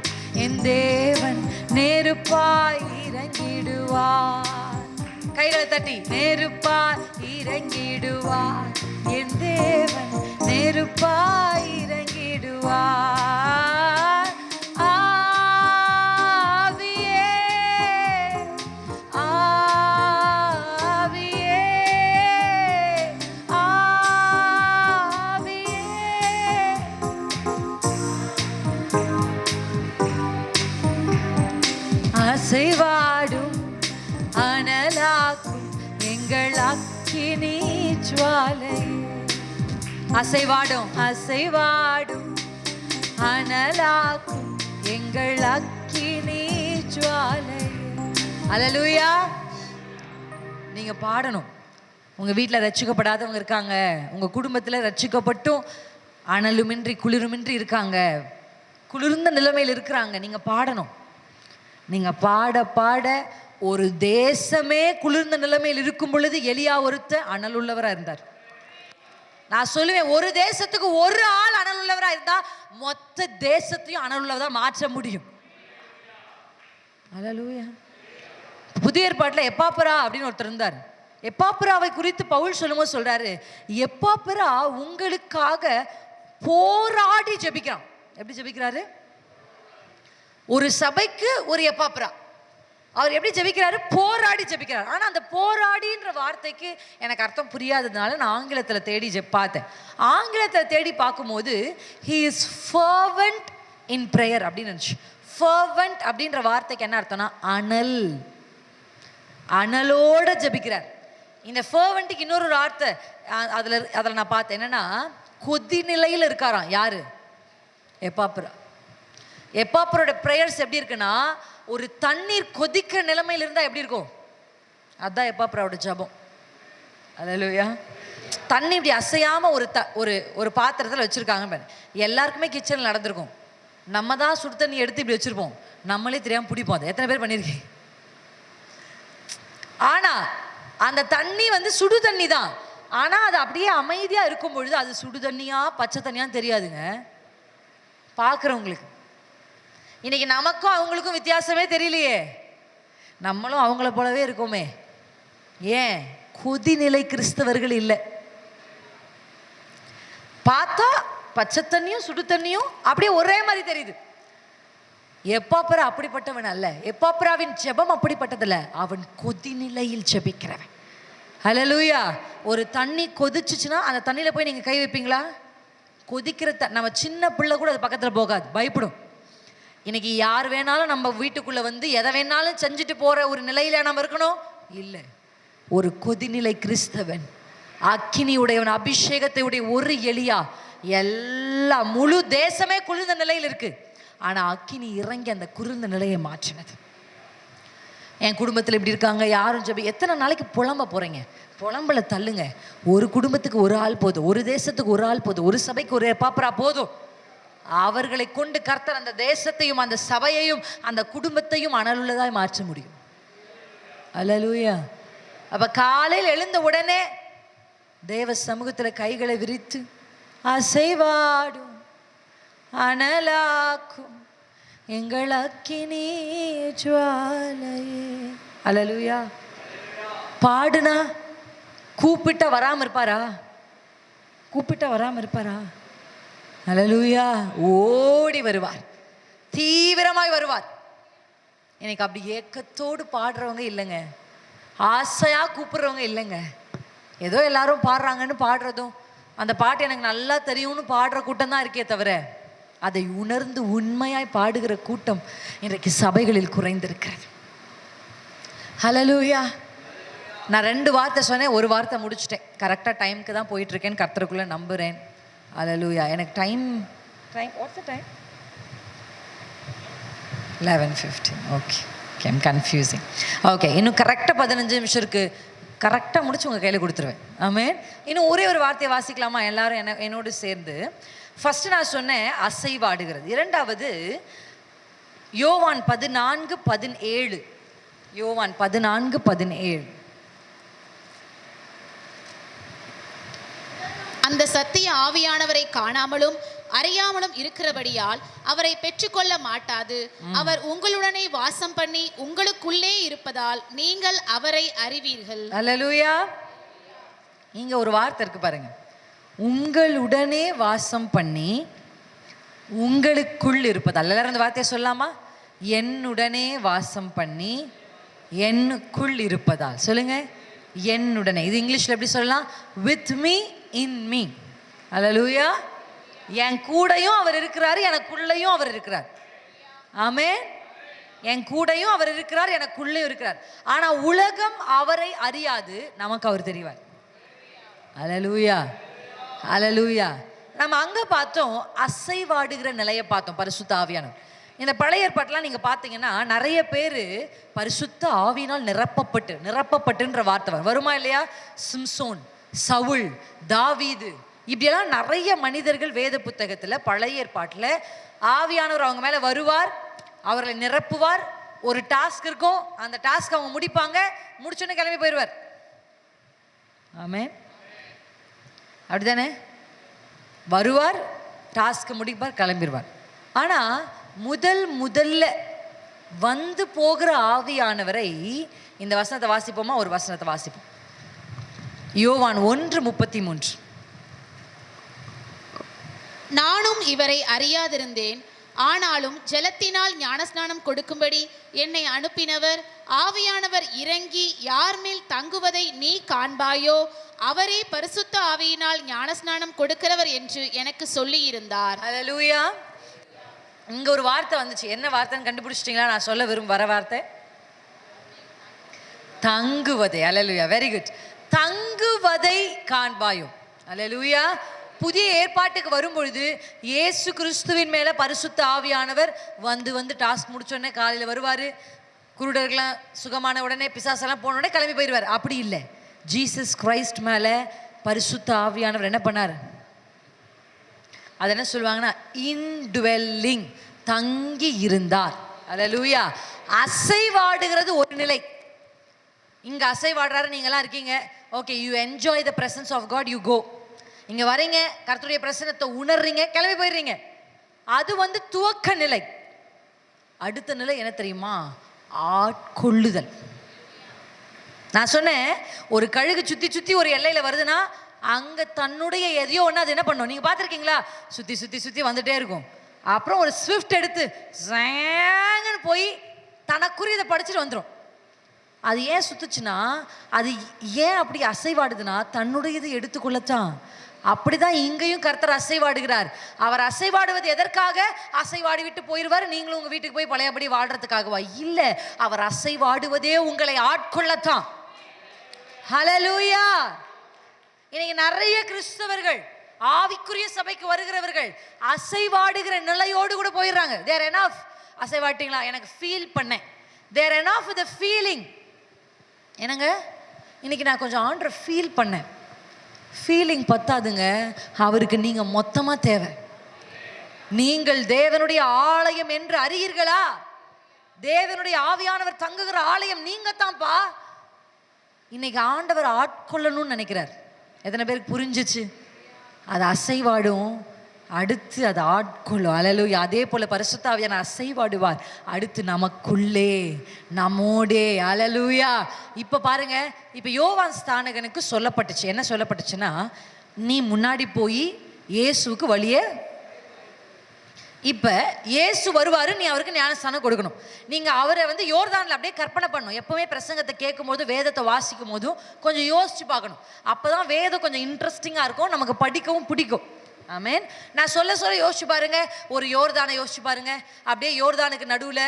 Speaker 3: என் தேவன், நெருப்பாய் இறங்கிடுவார். கையில தட்டி. நெருப்பாய் இறங்கிடுவார் என் தேவன், நெருப்பாய் இறங்கிடுவார். ஆவியே ஆவியே ஆவியே. அசைவாடும் அனலாக்கும் எங்கள் அக்கினி ஜுவாலை. அசைவாடும் அசைவாடும் அனலாக்கும் எங்கள் அக்கினி ஜுவாலை. அல்லேலூயா. நீங்க பாடணும். உங்க வீட்டில் ரட்சிக்கப்படாதவங்க இருக்காங்க, உங்க குடும்பத்தில் ரட்சிக்கப்பட்டும் அனலுமின்றி குளிருமின்றி இருக்காங்க, குளிர்ந்த நிலைமையில் இருக்கிறாங்க. நீங்க பாடணும். நீங்க பாட பாட ஒரு தேசமே குளிர்ந்த நிலைமையில் இருக்கும் பொழுது எலியா ஒருத்த அனல் உள்ளவரா இருந்தார். நான் சொல்லுவேன், ஒரு தேசத்துக்கு ஒரு ஆள் அனல் உள்ளவரா இருந்தா மொத்த தேசத்தையும் அனல் உள்ளவரா மாற்ற முடியும். அல்லேலூயா. புதிய ஏற்பாட்டில் எப்பாப்பரா அப்படின்னு ஒருத்தர் இருந்தார். எப்பாப்பராவை குறித்து பவுல் சொல்லும்போது சொல்றாரு, எப்பாப்பரா உங்களுக்காக போராடி ஜெபிக்கிறான். எப்படி ஜெபிக்கிறாரு? ஒரு சபைக்கு ஒரு எப்பாப்பரா. அவர் எப்படி ஜெபிக்கிறாரு? போராடி ஜெபிக்கிறார். ஆனால் அந்த போராடின்ற வார்த்தைக்கு எனக்கு அர்த்தம் புரியாததுனால நான் ஆங்கிலத்தில் தேடி பார்த்தேன். ஆங்கிலத்தில் தேடி பார்க்கும்போது he is fervent in prayer அப்படின்னு இருந்துச்சு. fervent அப்படின்ற வார்த்தைக்கு என்ன அர்த்தம்னா அனல், அனலோட ஜெபிக்கிறார். இந்த ferventக்கு இன்னொரு வார்த்தை அதில் நான் பார்த்தேன். என்னன்னா கொதி நிலையில் இருக்காராம். யாரு? எப்பாப்பரா. எப்பாப்பரோட ப்ரேயர்ஸ் எப்படி இருக்குன்னா, ஒரு தண்ணீர் கொதிக்கிற நிலைமையில் இருந்தால் எப்படி இருக்கும்? அதுதான் எப்பாப்பரோட ஜெபம். அல்லேலூயா. தண்ணி இப்படி அசையாமல் ஒரு பாத்திரத்தில் வச்சுருக்காங்க. எல்லாருக்குமே கிச்சனில் நடந்திருக்கும். நம்ம தான் சுடு தண்ணி எடுத்து இப்படி வச்சுருப்போம், நம்மளே தெரியாமல் பிடிப்போம். அதை எத்தனை பேர் பண்ணியிருக்கீங்க? ஆனால் அந்த தண்ணி சுடு தண்ணி தான். ஆனால் அது அப்படியே அமைதியாக இருக்கும் பொழுது அது சுடு தண்ணியா பச்சை தண்ணியான்னு தெரியாதுங்க பார்க்குறவங்களுக்கு. இன்னைக்கு நமக்கும் அவங்களுக்கும் வித்தியாசமே தெரியலையே. நம்மளும் அவங்கள போலவே இருக்கோமே. ஏன்? கொதிநிலை கிறிஸ்தவர்கள் இல்லை. பார்த்தா பச்சை தண்ணியும் சுடு தண்ணியும் அப்படியே ஒரே மாதிரி தெரியுது. எப்பாப்பரா அப்படிப்பட்டவன் அல்ல. எப்பாப்பராவின் ஜெபம் அப்படிப்பட்டதில்ல. அவன் கொதிநிலையில் ஜெபிக்கிறவன். ஹல்லேலூயா. ஒரு தண்ணி கொதிச்சுச்சுன்னா அந்த தண்ணியில் போய் நீங்கள் கை வைப்பீங்களா? கொதிக்கிற நம்ம சின்ன பிள்ளை கூட அது பக்கத்தில் போகாது, பயப்படும். இன்னைக்கு யார் வேணாலும் நம்ம வீட்டுக்குள்ளே எதை வேணாலும் செஞ்சுட்டு போகிற ஒரு நிலையில் நம்ம இருக்கணும் இல்லை. ஒரு கொதிநிலை கிறிஸ்தவன், அக்கினி உடையவன், அபிஷேகத்தை உடைய ஒரு எலியா. எல்லா முழு தேசமே குளிர்ந்த நிலையில் இருக்கு. ஆனால் அக்கினி இறங்கி அந்த குளிர்ந்த நிலையை மாற்றினது. என் குடும்பத்தில் இப்படி இருக்காங்க, யாரும் எத்தனை நாளைக்கு புலம்ப போகிறீங்க? புலம்பல தள்ளுங்க. ஒரு குடும்பத்துக்கு ஒரு ஆள் போதும், ஒரு தேசத்துக்கு ஒரு ஆள் போதும், ஒரு சபைக்கு ஒரு பாப்பரா போதும். அவர்களை கொண்டு கர்த்தர் அந்த தேசத்தையும் அந்த சபையையும் அந்த குடும்பத்தையும் அனலுள்ளதாய் மாற்ற முடியும். அல்லேலூயா. அப்ப காலையில் எழுந்த உடனே தேவ சமூகத்தில் கைகளை விரித்து அசைவாடும் அனலாக்கும் எங்கள் அக்கினி ஜுவாலையே. அல்லேலூயா. பாடுனா கூப்பிட்டா வராம இருப்பாரா? கூப்பிட்டா வராம இருப்பாரா? அல்லேலூயா. ஓடி வருவார், தீவிரமாய் வருவார். எனக்கு அப்படி ஏக்கத்தோடு பாடுறவங்க இல்லைங்க, ஆசையா கூப்பிடுறவங்க இல்லைங்க. ஏதோ எல்லாரும் பாடுறாங்கன்னு பாடுறதும், அந்த பாட்டு எனக்கு நல்லா தெரியும்னு பாடுற கூட்டம் தான் இருக்கே தவிர, அதை உணர்ந்து உண்மையாய் பாடுகிற கூட்டம் இன்றைக்கு சபைகளில் குறைந்திருக்கிறது. ஹல்லேலூயா. நான் 2 வார்த்தை சொன்னேன், ஒரு வார்த்தை முடிச்சிட்டேன். கரெக்டாக டைமுக்கு தான் போயிட்டுருக்கேன்னு கர்த்தருக்குள்ளே நம்புகிறேன். ஹல்லேலூயா. எனக்கு time what's the time? 11:15. Okay okay, I'm confusing. Okay, இன்னும் கரெக்டாக 15 நிமிஷம் இருக்குது. கரெக்டாக முடிச்சு உங்கள் கையில் கொடுத்துருவேன். ஆமென். இன்னும் ஒரே ஒரு வார்த்தையை வாசிக்கலாமா எல்லாரும் என்னோடு சேர்ந்து? ஃபஸ்ட்டு நான் சொன்னேன் அசைவாடுகிறது. 2வது யோவான் 14:17. யோவான் 14:17.
Speaker 2: அந்த சத்திய ஆவியானவரை காணாமலும் அறியாமலும் இருக்கிறபடியால் அவரை பெற்றுக்கொள்ள மாட்டாது. அவர் உங்களுடனே வாசம் பண்ணி உங்களுக்குள்ளே இருப்பதால் நீங்கள் அவரை அறிவீர்கள்.
Speaker 3: அல்லேலூயா. இங்க ஒரு வார்த்தை இருக்கு பாருங்க, உங்களுடனே வாசம் பண்ணி உங்களுக்குள் இருப்பதால். எல்லாரும் அந்த வார்த்தையை சொல்லலாமா? என்னுடனே வாசம் பண்ணி என்னுக்குள் இருப்பதால். சொல்லுங்க, என்னுடனே. இது இங்கிலீஷ்ல எப்படி சொல்லலாம்? With me, in me. Hallelujah. என் கூடையும் அவர் இருக்கிறாரு, எனக்குள்ளையும் அவர் இருக்கிறார். ஆமென். என் கூடையும் அவர் இருக்கிறார், எனக்குள்ளேயும் இருக்கிறார். ஆனா உலகம் அவரை அறியாது, நமக்கு அவர் தெரிவார். அல்லேலூயா. அல்லேலூயா. நம்ம அங்க பார்த்தோம் அசைவாடுகிற நிலையை பார்த்தோம், பரிசுத்த ஆவியானவர். இந்த பழைய ஏற்பாட்டெல்லாம் நீங்க பார்த்தீங்கன்னா நிறைய பேர் பரிசுத்த ஆவியினால் நிரப்பப்பட்டுன்ற வார்த்தை வருமா இல்லையா? சிம்சோன், சவுல், தாவீது, இப்படியெல்லாம் நிறைய மனிதர்கள் வேத புத்தகத்தில் பழைய ஏற்பாட்டில் ஆவியானவர் அவங்க மேலே வருவார், அவர்களை நிரப்புவார். ஒரு டாஸ்க் இருக்கும், அந்த டாஸ்க் அவங்க முடிப்பாங்க, முடிச்சோன்னே கிளம்பி போயிடுவார். ஆமென். அப்படிதானே? வருவார், டாஸ்க் முடிப்பார், கிளம்பிடுவார். ஆனால் முதல்ல வந்து போகிற ஆவியானவரை, இந்த வசனத்தை வாசிப்போமா? ஒரு வசனத்தை வாசிப்போம். யோவான் 1:33.
Speaker 2: நானும் இவரை அறியாதிருந்தேன், ஆனாலும் ஜலத்தினால் ஞானஸ்நானம் கொடுக்கும்படி என்னை அனுப்பினவர் ஆவியானவர் இறங்கி யார் மேல் தங்குவதை நீ காண்பாயோ அவரே பரிசுத்த ஆவியினால் ஞானஸ்நானம் கொடுக்கிறவர் என்று எனக்கு சொல்லி இருந்தார்.
Speaker 3: அல்லேலூயா. இங்க ஒரு வார்த்தை வந்துச்சு, என்ன வார்த்தைன்னு கண்டுபிடிச்சிட்டீங்களா? நான் சொல்ல வர வார்த்தை தங்குவதை. அல்லேலூயா. Very good. தங்குவதை காண்பாயோ. அல்லேலூயா. புதிய ஏற்பாட்டுக்கு வரும்பொழுது இயேசு கிறிஸ்துவின் மேல பரிசுத்த ஆவியானவர் வந்து டாஸ்க் முடிச்சோடனே காலையில் வருவார், குருடர்கள்லாம் சுகமான உடனே, பிசாசெல்லாம் போன உடனே கிளம்பி போயிடுவார். அப்படி இல்லை. ஜீசஸ் கிரைஸ்ட் மேல பரிசுத்த ஆவியானவர் என்ன பண்ணார்? அது என்ன சொல்லுவாங்கன்னா இன்டுவெல்லிங், தங்கி இருந்தார். அல்லேலூயா. அசைவாடுகிறது ஒரு நிலை. இங்க அசைவாடுறாரு, நீங்களாம் இருக்கீங்க, okay, you enjoy the presence of God, you go. இங்க வரீங்க, கர்த்தருடைய பிரசன்னத்தை உணர்றீங்க, கிளம்பி போயிடுறீங்க. அது துவக்க நிலை. அடுத்த நிலை என்ன தெரியுமா? ஆட்கொள்ளுதல். நான் சொன்னேன், ஒரு கழுகு சுத்தி ஒரு எல்லையில வருதுன்னா அங்க தன்னுடைய எதையோ ஒன்று அது என்ன பண்ணும்? நீங்க பார்த்துருக்கீங்களா? சுத்தி வந்துட்டே இருக்கும். அப்புறம் ஒரு ஸ்விஃப்ட் எடுத்து போய் தனக்குரியதை படிச்சுட்டு வந்துடும். அது ஏன் சுத்துச்சுன்னா, அது ஏன் அப்படி அசைவாடுதுன்னா தன்னுடையதை எடுத்துக்கொள்ளத்தான். அப்படிதான் இங்கேயும் கர்த்தர் அசைவாடுகிறார். அவர் அசைவாடுவது எதற்காக? அசைவாடி விட்டு போயிடுவார், நீங்களும் உங்க வீட்டுக்கு போய் பழையபடி வாழ்றதுக்காகவா? இல்ல, அவர் அசைவாடுவதே உங்களை ஆட்கொள்ளத்தான். ஹல்லேலூயா. இன்னைக்கு நிறைய கிறிஸ்தவர்கள், ஆவிக்குரிய சபைக்கு வருகிறவர்கள் அசைவாடுகிற நிலையோடு கூட போயிடுறாங்க. தேர் எனஃப். அசைவாட்டிங்களா? எனக்கு ஃபீல் பண்ணேன். தேர் எனஃப் வித் ஃபீலிங். என்னங்க, இன்னைக்கு நான் கொஞ்சம் ஆண்டரை ஃபீல் பண்ணேன். ஃபீலிங் பத்தாதுங்க, அவருக்கு நீங்க மொத்தமா தேவை. நீங்கள் தேவனுடைய ஆலயம் என்று அறியீர்களா? தேவனுடைய ஆவியானவர் தங்குகிற ஆலயம் நீங்க தான்ப்பா. இன்னைக்கு ஆண்டவர் ஆட்கொள்ளணும்னு நினைக்கிறார். எத்தனை பேருக்கு புரிஞ்சிச்சு? அது அசைவாடும், அடுத்து அது ஆட்கொள்ளும். அல்லேலூயா. அதே போல பரிசுத்த ஆவியான அசைவாடுவார், அடுத்து நமக்குள்ளே நம்மோடே. அல்லேலூயா. இப்ப பாருங்க, இப்ப யோவான் ஸ்நானகனுக்கு சொல்லப்பட்டுச்சு. என்ன சொல்லப்பட்டுச்சுன்னா, நீ முன்னாடி போய் இயேசுவுக்கு வழியே, இப்ப இயேசு வருவாரு, நீ அவருக்கு ஞானஸ்தானம் கொடுக்கணும். நீங்க அவரை யோர்தான்ல அப்படியே கற்பனை பண்ணணும். எப்பவுமே பிரசங்கத்தை கேட்கும் போது, வேதத்தை வாசிக்கும் போதும் கொஞ்சம் யோசிச்சு பார்க்கணும். அப்பதான் வேதம் கொஞ்சம் இன்ட்ரெஸ்டிங்கா இருக்கும், நமக்கு படிக்கவும் பிடிக்கும். ஆமென். நான் சொல்ல யோசிச்சு பாருங்க. ஒரு யோர்தானை யோசிச்சு பாருங்க. அப்படியே யோர்தானுக்கு நடுவுல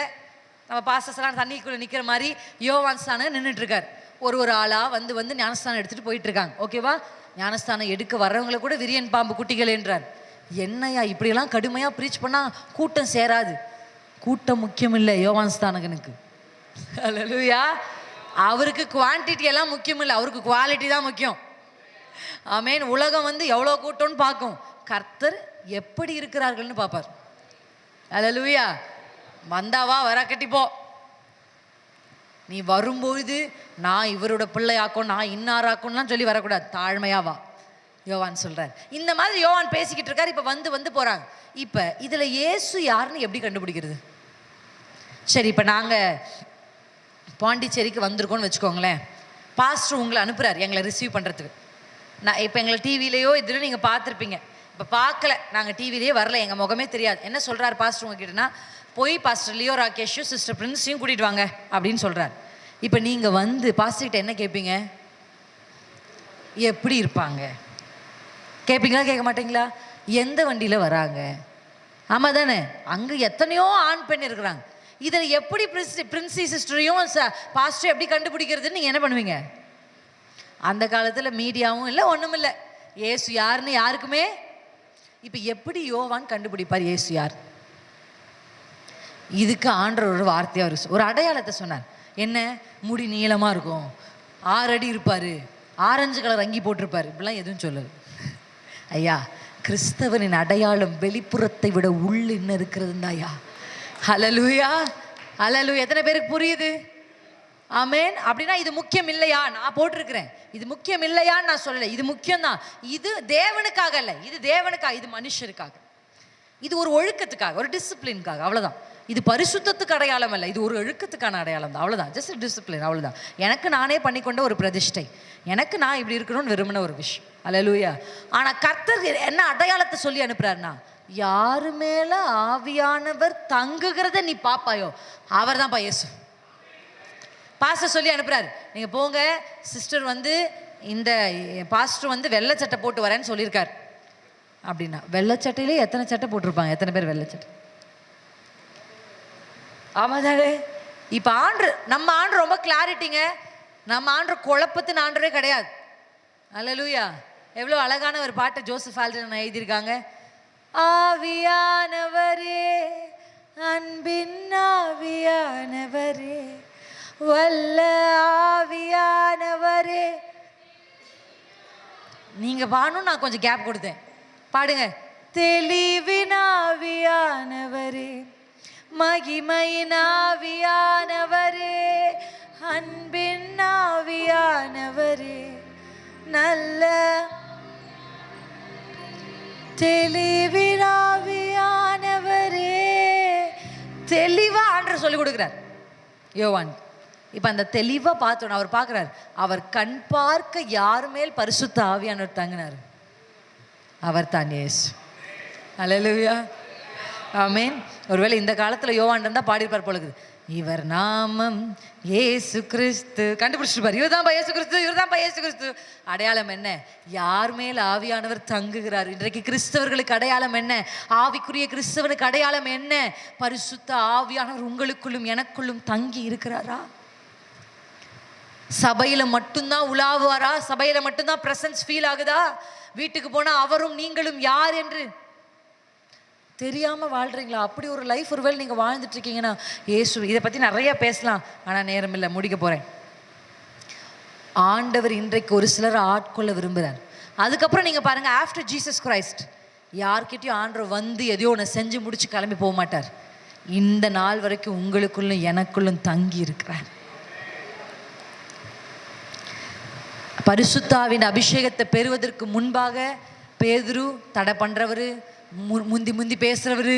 Speaker 3: நம்ம பாஸ்டர்ஸ்லாம் தண்ணிக்குள்ள நிக்கிற மாதிரி யோவான் ஸ்நானகன் நின்றுட்டு இருக்காரு. ஒரு ஆளா வந்து ஞானஸ்தானம் எடுத்துட்டு போயிட்டு இருக்காங்க. ஓகேவா? ஞானஸ்தானம் எடுக்க வர்றவங்களை கூட விரியன் பாம்பு குட்டிகள் என்றார். என்னையா இப்படியெல்லாம் கடுமையாக ப்ரீச் பண்ணால் கூட்டம் சேராது. கூட்டம் முக்கியம் இல்லை யோவான் ஸ்நானகனுக்கு. அல்லேலூயா. அவருக்கு குவான்டிட்டி எல்லாம் முக்கியம் இல்லை, அவருக்கு குவாலிட்டி தான் முக்கியம். ஆமென். உலகம் எவ்வளோ கூட்டம்னு பார்க்கும், கர்த்தர் எப்படி இருக்கிறார்கள்னு பார்ப்பார். அல்லேலூயா. வந்தாவா வர கட்டிப்போ. நீ வரும்பொழுது நான் இவரோட பிள்ளையாக்கும், நான் இன்னாராக்கும்லாம் சொல்லி வரக்கூடாது. தாழ்மையாவா யோவான் சொல்றார். இந்த மாதிரி யோவான் பேசிக்கிட்டு இருக்காரு. இப்ப வந்து போறாங்க. இப்ப இதுல இயேசு யாருன்னு எப்படி கண்டுபிடிக்கிறது? சரி, இப்ப நாங்க பாண்டிச்சேரிக்கு வந்திருக்கோம்னு வச்சுக்கோங்களேன். பாஸ்டர் உங்களை அனுப்புறாரு எங்களை ரிசீவ் பண்றதுக்கு. நான் இப்போ எங்களை டிவிலேயோ இதில் நீங்கள் பார்த்துருப்பீங்க. இப்போ பார்க்கல, நாங்கள் டிவிலேயே வரல, எங்கள் முகமே தெரியாது. என்ன சொல்கிறார் பாஸ்டர் உங்ககிட்டனா, போய் பாஸ்டர் லியோ ராகேஷும் சிஸ்டர் பிரின்ஸையும் கூட்டிகிட்டு வாங்க அப்படின்னு சொல்கிறார். இப்போ நீங்கள் பாஸ்டர்கிட்ட என்ன கேட்பீங்க? எப்படி இருப்பாங்க கேட்பீங்களா? கேட்க மாட்டீங்களா? எந்த வண்டியில் வராங்க? ஆமாம் தானே? அங்கே எத்தனையோ ஆண் பெண் இருக்கிறாங்க. இதில் எப்படி பிரின்சி சிஸ்டரையும் பாஸ்டரையும் எப்படி கண்டுபிடிக்கிறதுன்னு நீங்கள் என்ன பண்ணுவீங்க? அந்த காலத்தில் மீடியாவும் இல்லை, ஒன்றும் இல்லை. ஏசு யாருன்னு யாருக்குமே. இப்போ எப்படி யோவான் கண்டுபிடிப்பார் ஏசு யார்? இதுக்கு ஆண்டவர் ஒரு வார்த்தையாக ஒரு அடையாளத்தை சொன்னார். என்ன? முடி நீளமாக இருக்கும், 6 அடி இருப்பார், ஆரஞ்சு கலர் அங்கி போட்டிருப்பார். இப்படிலாம் எதுவும் சொல்லலை. ஐயா, கிறிஸ்தவனின் அடையாளம் வெளிப்புறத்தை விட உள்ள என்ன இருக்கிறதுந்தா ஐயா. ஹல்லேலூயா, ஹல்லேலூயா. எத்தனை பேருக்கு புரியுது? ஆமென். அப்படின்னா இது முக்கியம் இல்லையா? நான் போட்டிருக்கிறேன். இது முக்கியம் இல்லையான்னு நான் சொல்லலை, இது முக்கியம்தான். இது தேவனுக்காக அல்ல, இது தேவனுக்காக, இது மனுஷருக்காக, இது ஒரு ஒழுக்கத்துக்காக, ஒரு டிசிப்ளினுக்காக, அவ்வளோதான். இது பரிசுத்தத்துக்கு அடையாளம் அல்ல, இது ஒரு ஒழுக்கத்துக்கான அடையாளம் தான், அவ்வளோதான். ஜஸ்ட் டிசிப்ளின், அவ்வளோதான். எனக்கு நானே பண்ணிக்கொண்ட ஒரு பிரதிஷ்டை, எனக்கு நான் இப்படி இருக்கணும்னு விரும்பின ஒரு விஷயம். அல்லேலூயா. ஆனால் கர்த்தர் என்ன அடையாளத்தை சொல்லி அனுப்புறாருன்னா, யாரு மேல ஆவியானவர் தங்குகிறத நீ பாப்பாயோ அவர் தான் இயேசு. பாஸ்டர் சொல்லி அனுப்புறாரு, நீங்க போங்க சிஸ்டர் இந்த பாஸ்டர் வெள்ளை சட்டை போட்டு வரேன்னு சொல்லியிருக்காரு அப்படின்னா, வெள்ளை சட்டையிலே எத்தனை சட்டை போட்டிருப்பாங்க? எத்தனை பேர் வெள்ளை சட்டை? ஆமாதானே? இப்போ நம்ம ஆண்டு ரொம்ப கிளாரிட்டிங்க. நம்ம ஆண்டு குழப்பத்தின் ஆண்டரே கிடையாது. அல்லேலூயா. எவ்வளோ அழகான ஒரு பாட்டு ஜோசப் ஆல்டன் எழுதியிருக்காங்க. ஆவியானவரே, அன்பின் ஆவியானவரே, வல்ல ஆவியானவரே. நீங்க பாடணும், நான் கொஞ்சம் கேப் கொடுத்தேன். பாடுங்க. தெளிவின் ஆவியானவரே, மகிமையின் ஆவியானவரே, அன்பின் ஆவியானவரே, நல்ல தெளிவின் ஆவியானவரே. தெளிவா ஆண்டவர் சொல்லிக் கொடுக்கிறார் யோவான். இப்ப அந்த தெளிவா பார்த்தோம், அவர் பார்க்கிறார். அவர் கண் பார்க்க யார் மேல் பரிசுத்த ஆவியானவர் தங்கினார்? அவர் தான் இயேசு. அல்லேலூயா, ஆமென். ஒருவேளை இந்த காலத்துல யோவான் இருந்தா பாடியிருப்பார் போல இருக்குது. இவர் நாமம் இயேசு கிறிஸ்து. கண்டுபிடிச்சிருப்பார், இவர் தான் இயேசு கிறிஸ்து, இவர் தான் இயேசு கிறிஸ்து. அடையாளம் என்ன? யார் மேல் ஆவியானவர் தங்குகிறார்? இன்றைக்கு கிறிஸ்தவர்களுக்கு அடையாளம் என்ன? ஆவிக்குரிய கிறிஸ்தவனுக்கு அடையாளம் என்ன? பரிசுத்த ஆவியானவர் உங்களுக்குள்ளும் எனக்குள்ளும் தங்கி இருக்கிறாரா? சபையில மட்டும்தான் உலாவாரா? சபையில மட்டும்தான் பிரசன்ஸ் ஃபீல் ஆகுதா? வீட்டுக்கு போனா அவரும் நீங்களும் யார் என்று தெரியாம வாழ்றீங்களா? அப்படி ஒரு லைஃப் ஒருவேளை நீங்க வாழ்ந்துட்டு இருக்கீங்கன்னா, இயேசு இதை பத்தி நிறைய பேசலாம், ஆனா நேரம் இல்லை, முடிக்க போறேன். ஆண்டவர் இன்றைக்கு ஒரு சிலர் ஆட்கொள்ள விரும்புகிறார். அதுக்கப்புறம் நீங்க பாருங்க, ஆஃப்டர் ஜீசஸ் கிரைஸ்ட் யார்கிட்டயும் ஆண்டவர் வந்து எதையோ ஒன்று செஞ்சு முடிச்சு கிளம்பி போக மாட்டார். இந்த நாள் வரைக்கும் உங்களுக்குள்ளும் எனக்குள்ளும் தங்கி இருக்கிறார். பரிசுத்தாவின் அபிஷேகத்தை பெறுவதற்கு முன்பாக பேதுரு தடை பண்ணுறவர், முந்தி பேசுகிறவர்,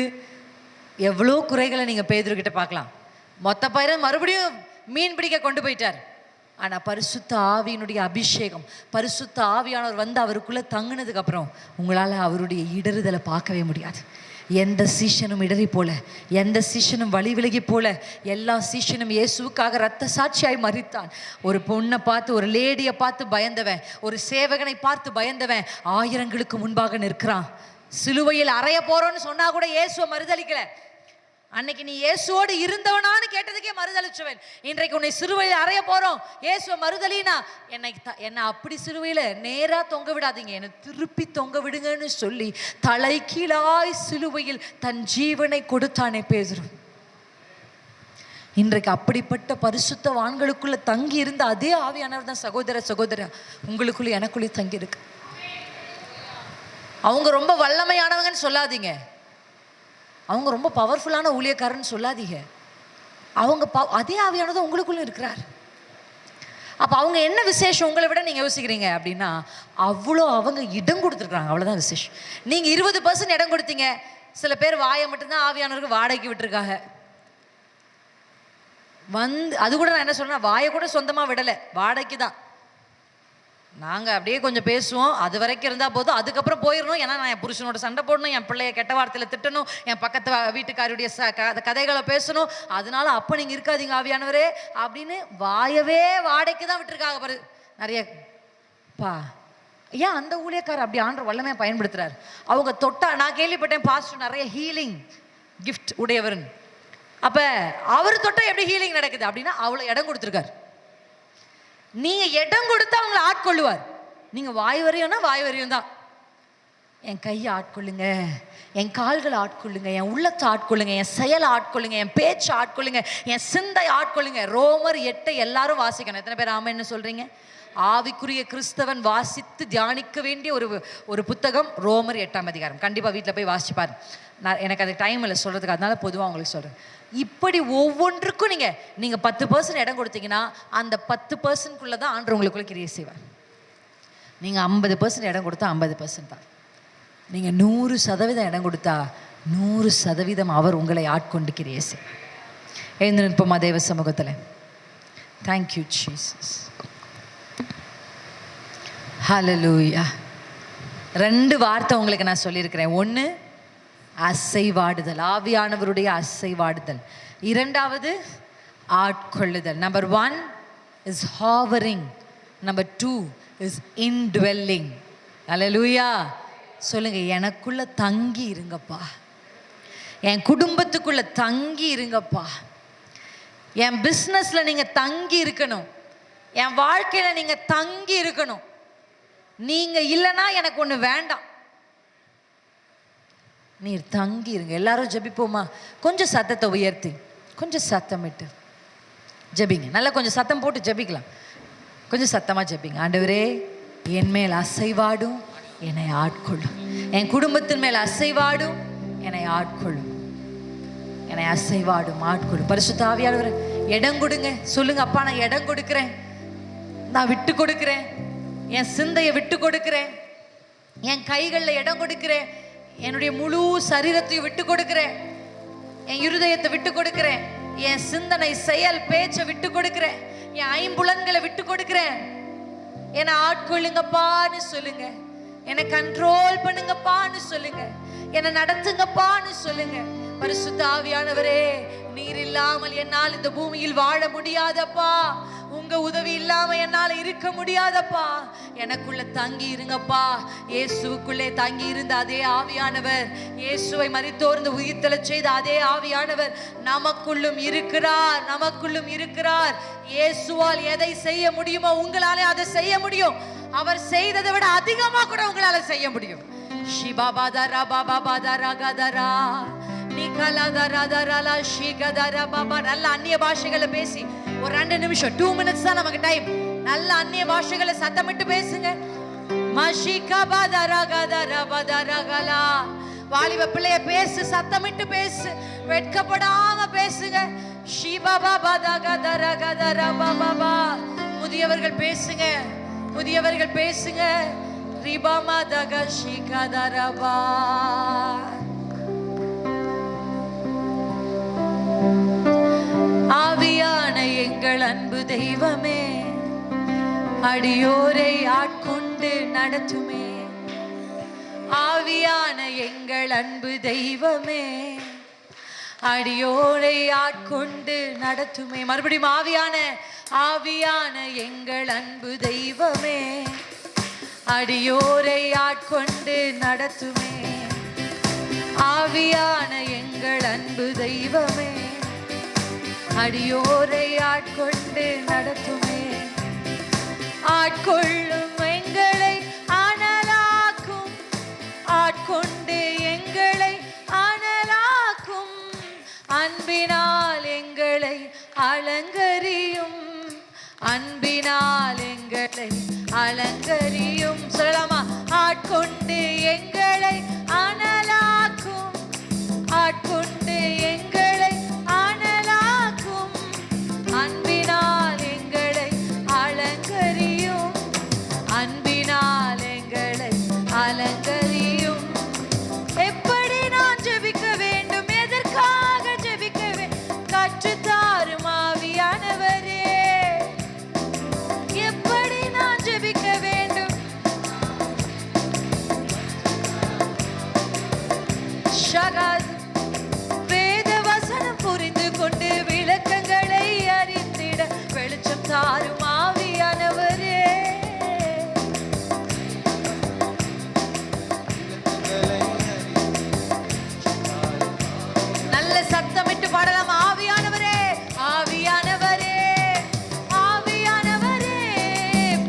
Speaker 3: எவ்வளோ குறைகளை நீங்கள் பேதுரு கிட்ட பார்க்கலாம். மொத்த பயிரை மறுபடியும் மீன் பிடிக்க கொண்டு போயிட்டார். ஆனால் பரிசுத்த ஆவியினுடைய அபிஷேகம், பரிசுத்த ஆவியானவர் வந்து அவருக்குள்ளே தங்கினதுக்கு அப்புறம் உங்களால் அவருடைய இடறுதலை பார்க்கவே முடியாது. எந்த சீஷனும் இடறி போல, எந்த சீஷனும் வழி விலகி போல, எல்லா சீஷனும் இயேசுவுக்காக இரத்த சாட்சியாய் மரித்தான். ஒரு பொண்ணை பார்த்து, ஒரு லேடியை பார்த்து பயந்தவன், ஒரு சேவகனை பார்த்து பயந்தவன் ஆயிரங்களுக்கு முன்பாக நிற்கிறான். சிலுவையில் அறைய போறோன்னு சொன்னா கூட இயேசுவை மறுதளிக்கல. அன்னைக்கு நீ இயேசுவோடு இருந்தவனான்னு கேட்டதுக்கே மறுதளிச்சவன், இன்றைக்கு உன்னை சிலுவையில் அறைய போறோம் இயேசுவை மறுதலினா என்னை அப்படி சிலுவையில் நேரா தொங்க விடாதீங்க, என்னை திருப்பி தொங்க விடுங்கன்னு சொல்லி தலைகீழாய் சிலுவையில் தன் ஜீவனை கொடுத்தானே பேதுரு. இன்றைக்கு அப்படிப்பட்ட பரிசுத்தவான்களுக்குள்ள தங்கி இருந்த அதே ஆவியானவர் தான் சகோதர உங்களுக்குள்ள எனக்குள்ளே தங்கி இருக்கு. அவங்க ரொம்ப வல்லமையானவங்கன்னு சொல்லாதீங்க, அவங்க ரொம்ப பவர்ஃபுல்லான ஊழியக்காரன்னு சொல்லாதீங்க. அவங்க அதே ஆவியானது உங்களுக்குள்ள இருக்கிறார். அப்போ அவங்க என்ன விசேஷம் உங்களை விட நீங்கள் யோசிக்கிறீங்க அப்படின்னா, அவ்வளோ அவங்க இடம் கொடுத்துருக்குறாங்க, அவ்வளோதான் விசேஷம். நீங்கள் 20% இடம் கொடுத்தீங்க. சில பேர் வாயை மட்டும்தான் ஆவியானவருக்கு வாடகைக்கு விட்டுருக்காங்க. அது கூட நான் என்ன சொல்றேன்னா, வாயை கூட சொந்தமாக விடலை, வாடகைக்கு தான். நாங்கள் அப்படியே கொஞ்சம் பேசுவோம், அது வரைக்கும் இருந்தால் போதும், அதுக்கப்புறம் போயிடணும். ஏன்னா நான் என் புருஷனோட சண்டை போடணும், என் பிள்ளைய கெட்ட வார்த்தையில் திட்டணும், என் பக்கத்து வீட்டுக்காருடைய கதைகளை பேசணும். அதனால அப்போ நீங்கள் இருக்காதீங்க ஆவியானவரே அப்படின்னு வாயவே வாடகைக்கு தான் விட்டுருக்காங்க பாரு நிறைய. ஏன் அந்த ஊழியக்காரர் அப்படி ஆண்டவர் வல்லமையாக பயன்படுத்துறாரு? அவங்க தொட்டா, நான் கேள்விப்பட்டேன் பாஸ்டர் நிறைய ஹீலிங் கிஃப்ட் உடையவர்னு. அப்போ அவர் தொட்டா எப்படி ஹீலிங் நடக்குது அப்படின்னா அவ்வளோ இடம் கொடுத்துருக்காரு. நீங்க இடம் கொடுத்து அவங்களை ஆட்கொள்ளுவார். நீங்க வாய் வரையும்னா வாய் வரையும் தான். என் கையை ஆட்கொள்ளுங்க, என் கால்களை ஆட்கொள்ளுங்க, என் உள்ளத்தை ஆட்கொள்ளுங்க, என் செயலை ஆட்கொள்ளுங்க, என் பேச்சை ஆட்கொள்ளுங்க, என் சிந்தை ஆட்கொள்ளுங்க. ரோமர் 8 எல்லாரும் வாசிக்கணும். எத்தனை பேர் ஆமென்னு சொல்றீங்க? ஆவிக்குரிய கிறிஸ்தவன் வாசித்து தியானிக்க வேண்டிய ஒரு புத்தகம் ரோமர் 8ஆம் அதிகாரம். கண்டிப்பாக வீட்டில் போய் வாசிச்சு பாரு. எனக்கு அது டைம் இல்லை சொல்கிறதுக்கு, அதனால பொதுவாக உங்களுக்கு சொல்கிறேன். இப்படி ஒவ்வொன்றுக்கும் நீங்கள் 10% இடம் கொடுத்தீங்கன்னா அந்த 10%க்குள்ளே தான் ஆண்டவர் உங்களுக்குள்ள கிரியை செய்வார். நீங்கள் 50% இடம் கொடுத்தா 50% தான். நீங்கள் 100% இடம் கொடுத்தா 100% அவர் உங்களை ஆட்கொண்டு கிரியை செய்வார். எழுந்து நிற்போமா தேவ சமூகத்தில். Thank you Jesus. ஹல்லேலூயா. 2 வார்த்தை உங்களுக்கு நான் சொல்லியிருக்கிறேன். ஒன்று அசைவாடுதல், ஆவியானவருடைய அசைவாடுதல். 2வது ஆட்கொள்ளுதல். Number 1 is hovering, number 2 is indwelling. Hallelujah. சொல்லுங்க, எனக்குள்ள தங்கி இருங்கப்பா, என் குடும்பத்துக்குள்ள தங்கி இருங்கப்பா, என் பிஸ்னஸ்ல நீங்க தங்கி இருக்கணும், என் வாழ்க்கையில நீங்க தங்கி இருக்கணும். நீங்க இல்லைன்னா எனக்கு ஒன்று வேண்டாம், நீர் தங்கி இருங்க. எல்லாரும் ஜெபிப்போமா? கொஞ்சம் சத்தத்தை உயர்த்தி, கொஞ்சம் சத்தமிட்டு ஜெபிங்க. நல்லா கொஞ்சம் சத்தம் போட்டு ஜெபிக்கலாம். கொஞ்சம் சத்தமாக ஜெபிங்க. ஆண்டவரே, என் மேல் அசைவாடும், என்னை ஆட்கொள்ளும். என் குடும்பத்தின் மேல் அசைவாடும், என்னை ஆட்கொள்ளும். என்னை அசைவாடும், ஆட்கொள்ளும். பரிசுத்த ஆவியானவரே, இடம் கொடுங்க. சொல்லுங்க, அப்பா நான் இடம் கொடுக்குறேன், நான் விட்டு கொடுக்குறேன், என் சிந்தையை விட்டு கொடுக்குறேன், என் கைகளில் இடம் கொடுக்குறேன், என்னுடைய முழு சரீரத்தையும் விட்டு கொடுக்கிறேன், என் இருதயத்தை விட்டு கொடுக்கிறேன், என் சிந்தனை செயல் பேச்சை விட்டு கொடுக்கிறேன், என் ஐம்புலன்களை விட்டு கொடுக்கிறேன். என்னை ஆட்கொள்ளுங்கப்பான்னு சொல்லுங்க, என்னை கண்ட்ரோல் பண்ணுங்கப்பான்னு சொல்லுங்க, என்னை நடத்துங்கப்பான்னு சொல்லுங்க. பரிசுத்த ஆவியானவரே, நீர் இல்லாமல் என்னால் இந்த பூமியில் வாழ முடியாதப்பா, உங்க உதவி இல்லாம என்னால இருக்க முடியாதப்பா. எனக்குள்ள தங்கி இருங்கப்பா. இயேசுவுக்குள்ளே தங்கி இருந்த அதே ஆவியானவர், இயேசுவை மரித்தோர்ந்து உயிர்த்தெழச் செய்த அதே ஆவியானவர் நமக்குள்ளும் இருக்கிறார், நமக்குள்ளும் இருக்கிறார். இயேசுவால் எதை செய்ய முடியுமோ உங்களாலே அதை செய்ய முடியும். அவர் செய்ததை விட அதிகமா கூட உங்களால செய்ய முடியும். ஷிபாபாதரா பாபாபாதரா கதரா நிகலதரதரலா ஷிகதரா பாபா. நல்ல அந்நிய பாஷைகளை பேசி ஒரு 2 நிமிஷம், 2 minutes தான் நமக்கு டைம். நல்ல அந்நிய பாஷைகளை சத்தமிட்டு பேசுங்க. வாலிப பிள்ளைய பேசு, சத்தமிட்டு பேசு, வெட்கப்படாம பேசுங்க. முதியவர்கள் பேசுங்க, முதியவர்கள் பேசுங்க. ஆவியான எங்கள் அன்பு தெய்வமே, அடியோரை ஆட்கொண்டு நடத்துமே. ஆவியான எங்கள் அன்பு தெய்வமே, அடியோரை ஆட்கொண்டு நடத்துமே. மறுபடியும் ஆவியான எங்கள் அன்பு தெய்வமே, அடியோரை ஆட்கொண்டு நடத்துமே. ஆவியான எங்கள் அன்பு தெய்வமே, அடியோரை ஆட்கொண்டு நடத்துமே. ஆட்கொள்ளும் எங்களை அனலாக்கும், ஆட்கொண்டு எங்களை அனலாக்கும். அன்பினால் எங்களை அலங்கரியும், அன்பினால் எங்களை அலங்கரியும். சொல்லலாமா? ஆட்கொண்டு எங்களை அனலாக்கும், ஆட்கொண்டு எங்களை அனலாக்கும். அன்பினால் எங்களை அலங்கரியும், அன்பினால் எங்களை அலங்கரியும். எப்படி நான் ஜெபிக்க வேண்டும், எதற்காக ஜெபிக்க வேண்டும், கற்றுத்தாரும் ஆவியானவரே. எப்படி நான் ஜெபிக்க வேண்டும், வேத வசனம் புரிந்து கொண்டு விளக்கங்களை அறிந்திட வெளிச்சம் தாரும் ஆவியானவரே. நல்ல சத்தமிட்டு பாடலாம். ஆவியானவரே, ஆவியானவரே, ஆவியானவரே,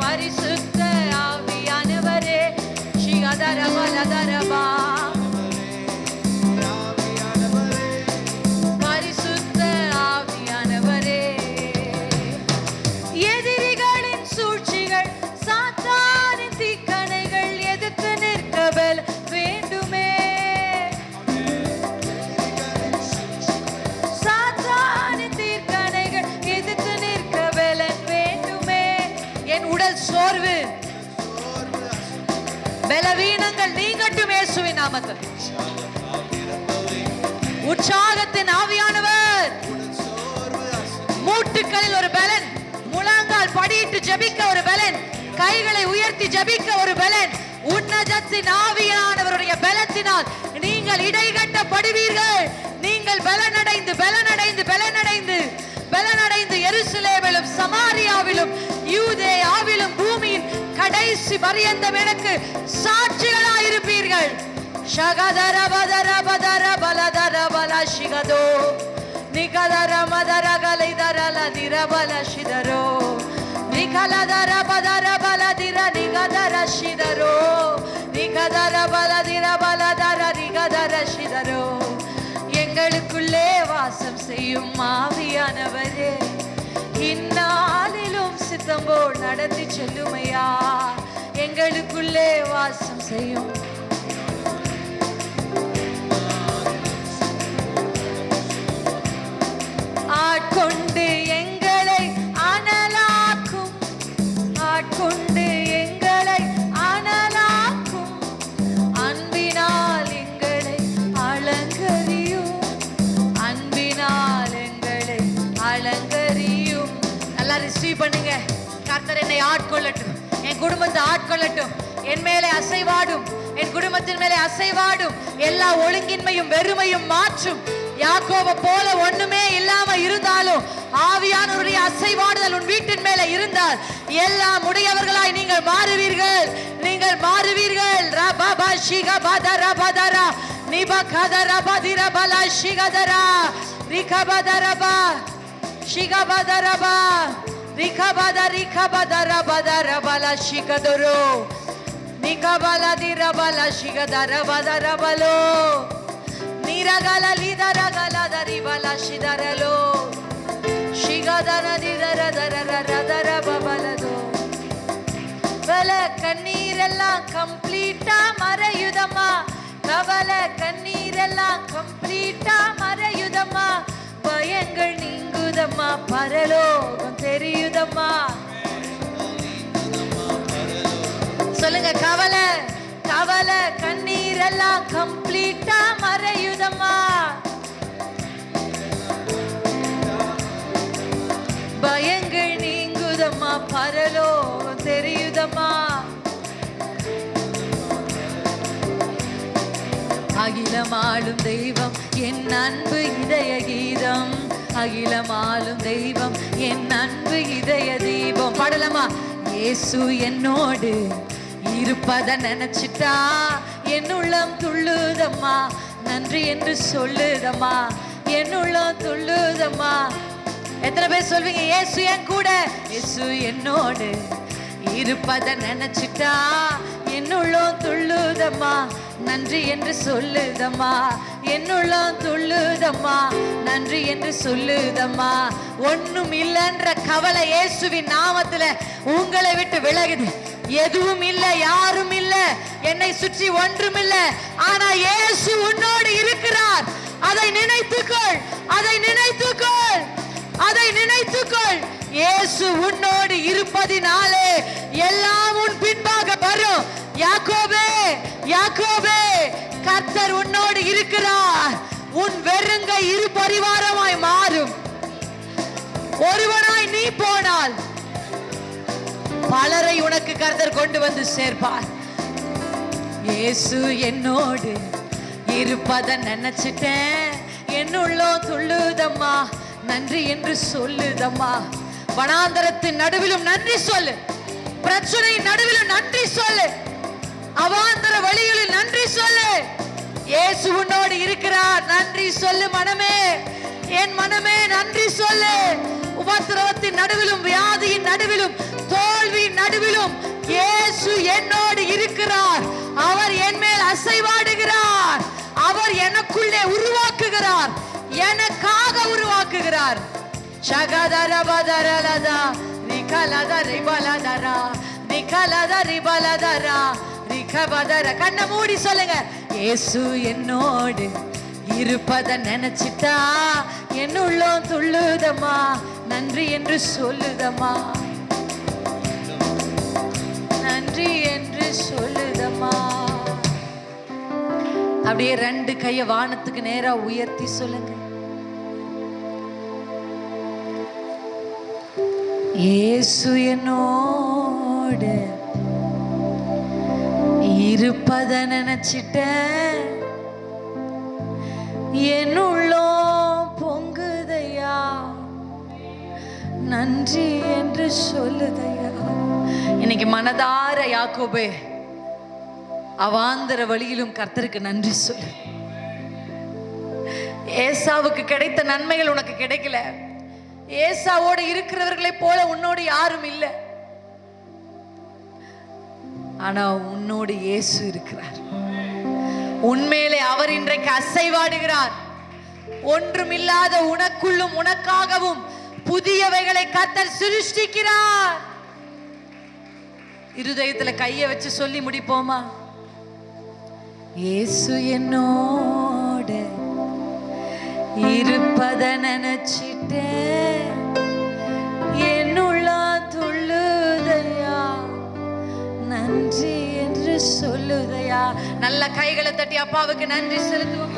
Speaker 3: பரிசுத்த ஆவியானவரே. ஸ்ரீகதரபலதரபா, பரிசுத்த ஆவியானவரே. எதிரிகளின் சூழ்ச்சிகள், சாத்தானின் தீக்கணைகள் எதிர்த்து நிற்க பல வேண்டுமே. சாத்தானின் தீக்கணைகள் எதிர்த்து நிற்க பலன் வேண்டுமே. என் உடல் சோர்வு, பலவீனங்கள் நீங்கட்டும் இயேசுவின் நாமத்தில். உற்சாகத்தின் ஆவியானவர், மூட்டுக்களில் ஒரு பலன், முழங்கால் படியிட்டு ஜெபிக்க ஒரு பலன், கைகளை உயர்த்தி ஜெபிக்க ஒரு பலன். உன்னதத்தின் ஆவியானவருடைய பலத்தினால் நீங்கள் இடைகட்டப்படுவீர்கள். நீங்கள் பலனடைந்து பலனடைந்து பலனடைந்து பலனடைந்து எருசலேமிலும் சமாரியாவிலும் யூதேயாவிலும் பூமியின் கடைசி பரியந்தம் எனக்கு சாட்சிகளாயிருப்பீர்கள். ஷகதர பதர பதர பலதர பல ஷிகதோ நிகதர மதர கலைதர லதிர பல ஷிதரோ நிகலதர பதர பலதிர நிகதர ஷிதரோ நிகதர பலதிர பலதர நிகதர ஷிதரோ. எங்களுக்குள்ளே வாசம் செய்யும் ஆவியானவரே, இந்நாளிலும் சித்தம் போல் நடத்தி செல்லுமையா. எங்களுக்குள்ளே வாசம் செய்யும் ஆட்கொண்டு எங்களை அனலாக்கும், ஆட்கொண்டு எங்களை அனலாக்கும். அன்பினால் எங்களை அலங்கரியும், அன்பினால் எங்களை அலங்கரியும். நல்லா ரிசீவ் பண்ணுங்க. கர்த்தர் என்னை ஆட்கொள்ளட்டும், என் குடும்பத்தை ஆட்கொள்ளட்டும், என் மேலே அசைவாடும், என் குடும்பத்தின் மேலே அசைவாடும். எல்லா ஒழுங்கின்மையும் வெறுமையும் மாற்றும். யாக்கோபை போல ஒண்ணுமே இல்லாம இருந்தாலும் ஆவியானவருடைய அசைவாடுதல் உன் வீட்டின் மேலே இருந்தால் எல்லாம் உடையவர்களாய் நீங்கள் மாறுவீர்கள், நீங்கள் மாறுவீர்கள். ரபபா ஷிகபதர பதரா நிபகதர பதிர பல ஷிகதரா ரிகபதரபா ஷிகபதரபா ரிகபதர ரிகபதர பதர பல ஷிகதரோ நிகபல திர பல ஷிகதர பதர பலோ நிரகல லிதர கல தரி பல ஷிதரலோ ஷிகதர திதர தர ரதர பபலதோ. பல கண்ணீரெல்லாம் எல்லாம் கம்ப்ளீட்டா மறையுதம்மா, கவலை கண்ணீரெல்லாம் கம்ப்ளீட்டா மறையுதம்மா, பயங்கள் நீங்குதம்மா, பரலோகம் தெரியுதம்மா. சொல்லுங்க, கவலை கவலை கண்ணீரெல்லாம் கம்ப்ளீட்டா மறையுதம்மா, பயங்கள் நீங்குதம்மா, பரலோகம் தெரியுதம்மா. அகிலமாளும் தெய்வம் என் அன்பு இதய கீதம், அகிலமாளும் தெய்வம் என் அன்பு இதய தீபம். பாடலாமா? இயேசு என்னோடு இருப்பத நினைச்சிட்டா என் உள்ளம் துள்ளுதம்மா, நன்றி என்று சொல்லுதம்மா, என் உள்ளம் துள்ளுதம்மா. எத்தனை பேர் சொல்வீங்க இயேசு என் கூட? இயேசு என்னோடு இருப்பத நினைச்சிட்டா என் உள்ளம் துள்ளுதம்மா, நன்றி என்று சொல்லுதம்மா, என் உள்ளம் துள்ளுதம்மா, நன்றி என்று சொல்லுதம்மா. ஒண்ணும் இல்லைன்ற கவலை இயேசுவின் நாமத்துல உங்களை விட்டு விலகுது. எதுவும் இல்லை, யாரும் இல்லை, என்னை சுற்றி ஒன்றும் இல்லை, ஆனா இயேசு உன்னோடு இருக்கிறார். அதை நினைத்துக்கொள், அதை நினைத்துக்கொள், அதை நினைத்துக்கொள். இயேசு உன்னோடு இருப்பதினாலே எல்லாம் உன் பின்பாக வரும். யாக்கோபே, யாக்கோபே, கர்த்தர் உன்னோடு இருக்கிறார். உன் வெறுங்கை இரு பரிவாரமாய் மாறும். ஒருவனாய் நீ போனால் பலரை உனக்கு கர்த்தர் கொண்டு வந்து சேர்ப்பார். இயேசு என்னோடு இருப்பத நினைச்சிட்டேன், என்னுள்ளோ துள்ளுதம்மா, நன்றி என்று சொல்லுதம்மா. வனாந்தரத்தின் நடுவிலும் நன்றி சொல்லு, பிரச்சனையின் நடுவிலும் நன்றி சொல்லு, அவாந்தர வழிகளில் நன்றி சொல்லு. இயேசு உன்னோடு இருக்கிறார். நன்றி சொல்லு மனமே, என் மனமே நன்றி சொல்லு. உபத்திரவத்தின் நடுவிலும், வியாதியின் நடுவிலும், தோல்வியின் நடுவிலும் இயேசு என்னோடு இருக்கிறார். அவர் என் மேல் அசைவாடுகிறார். அவர் எனக்குள்ளே உருவாக்குகிறார், எனக்காக உருவாக்குகிறார். ஷகதரபதரலதா நிகலத ரிபலதரா நிகலத ரிபலதரா நிகபதர. கண்ணை மூடி சொல்லுங்க, இயேசு என்னோடு இருப்பத நினைச்சிட்டா என் உள்ளம் துள்ளுதம்மா, நன்றி என்று சொல்லுதம்மா, நன்றி என்று சொல்லுதம்மா. அப்படியே ரெண்டு கைய வானத்துக்கு நேரா உயர்த்தி சொல்லுங்க, இயேசு என்னோடு இருப்பத நினைச்சிட்டேன், என் உள்ளம் பொங்குதையா, நன்றி என்று சொல்லுதையா. இன்னைக்கு மனதார யாக்கோபே, அவாந்தர வழியிலும் கர்த்தருக்கு நன்றி சொல்லு. ஏசாவுக்கு கிடைத்த நன்மைகள் உனக்கு கிடைக்கல. ஏசாவோடு இருக்கிறவர்களை போல உன்னோடு யாரும் இல்லை. ஆனா உன்னோடு இயேசு இருக்கிறார். உன்மேலே அவர் இன்றைக்கு அசைவாடுகிறார். ஒன்றுமில்லாத உனக்குள்ளும் உனக்காகவும் புதியவைகளை கர்த்தர் சிருஷ்டிக்கிறார். இருதயத்துல கையை வச்சு சொல்லி முடிப்போமா? இயேசு என்னோடு இருப்பத நினைச்சிட்டே என்னுள்ள துள்ளுதையா, நன்றி என்று சொல்லுதையா. நல்ல கைகளை தட்டி அப்பாவுக்கு நன்றி செலுத்துவோம்.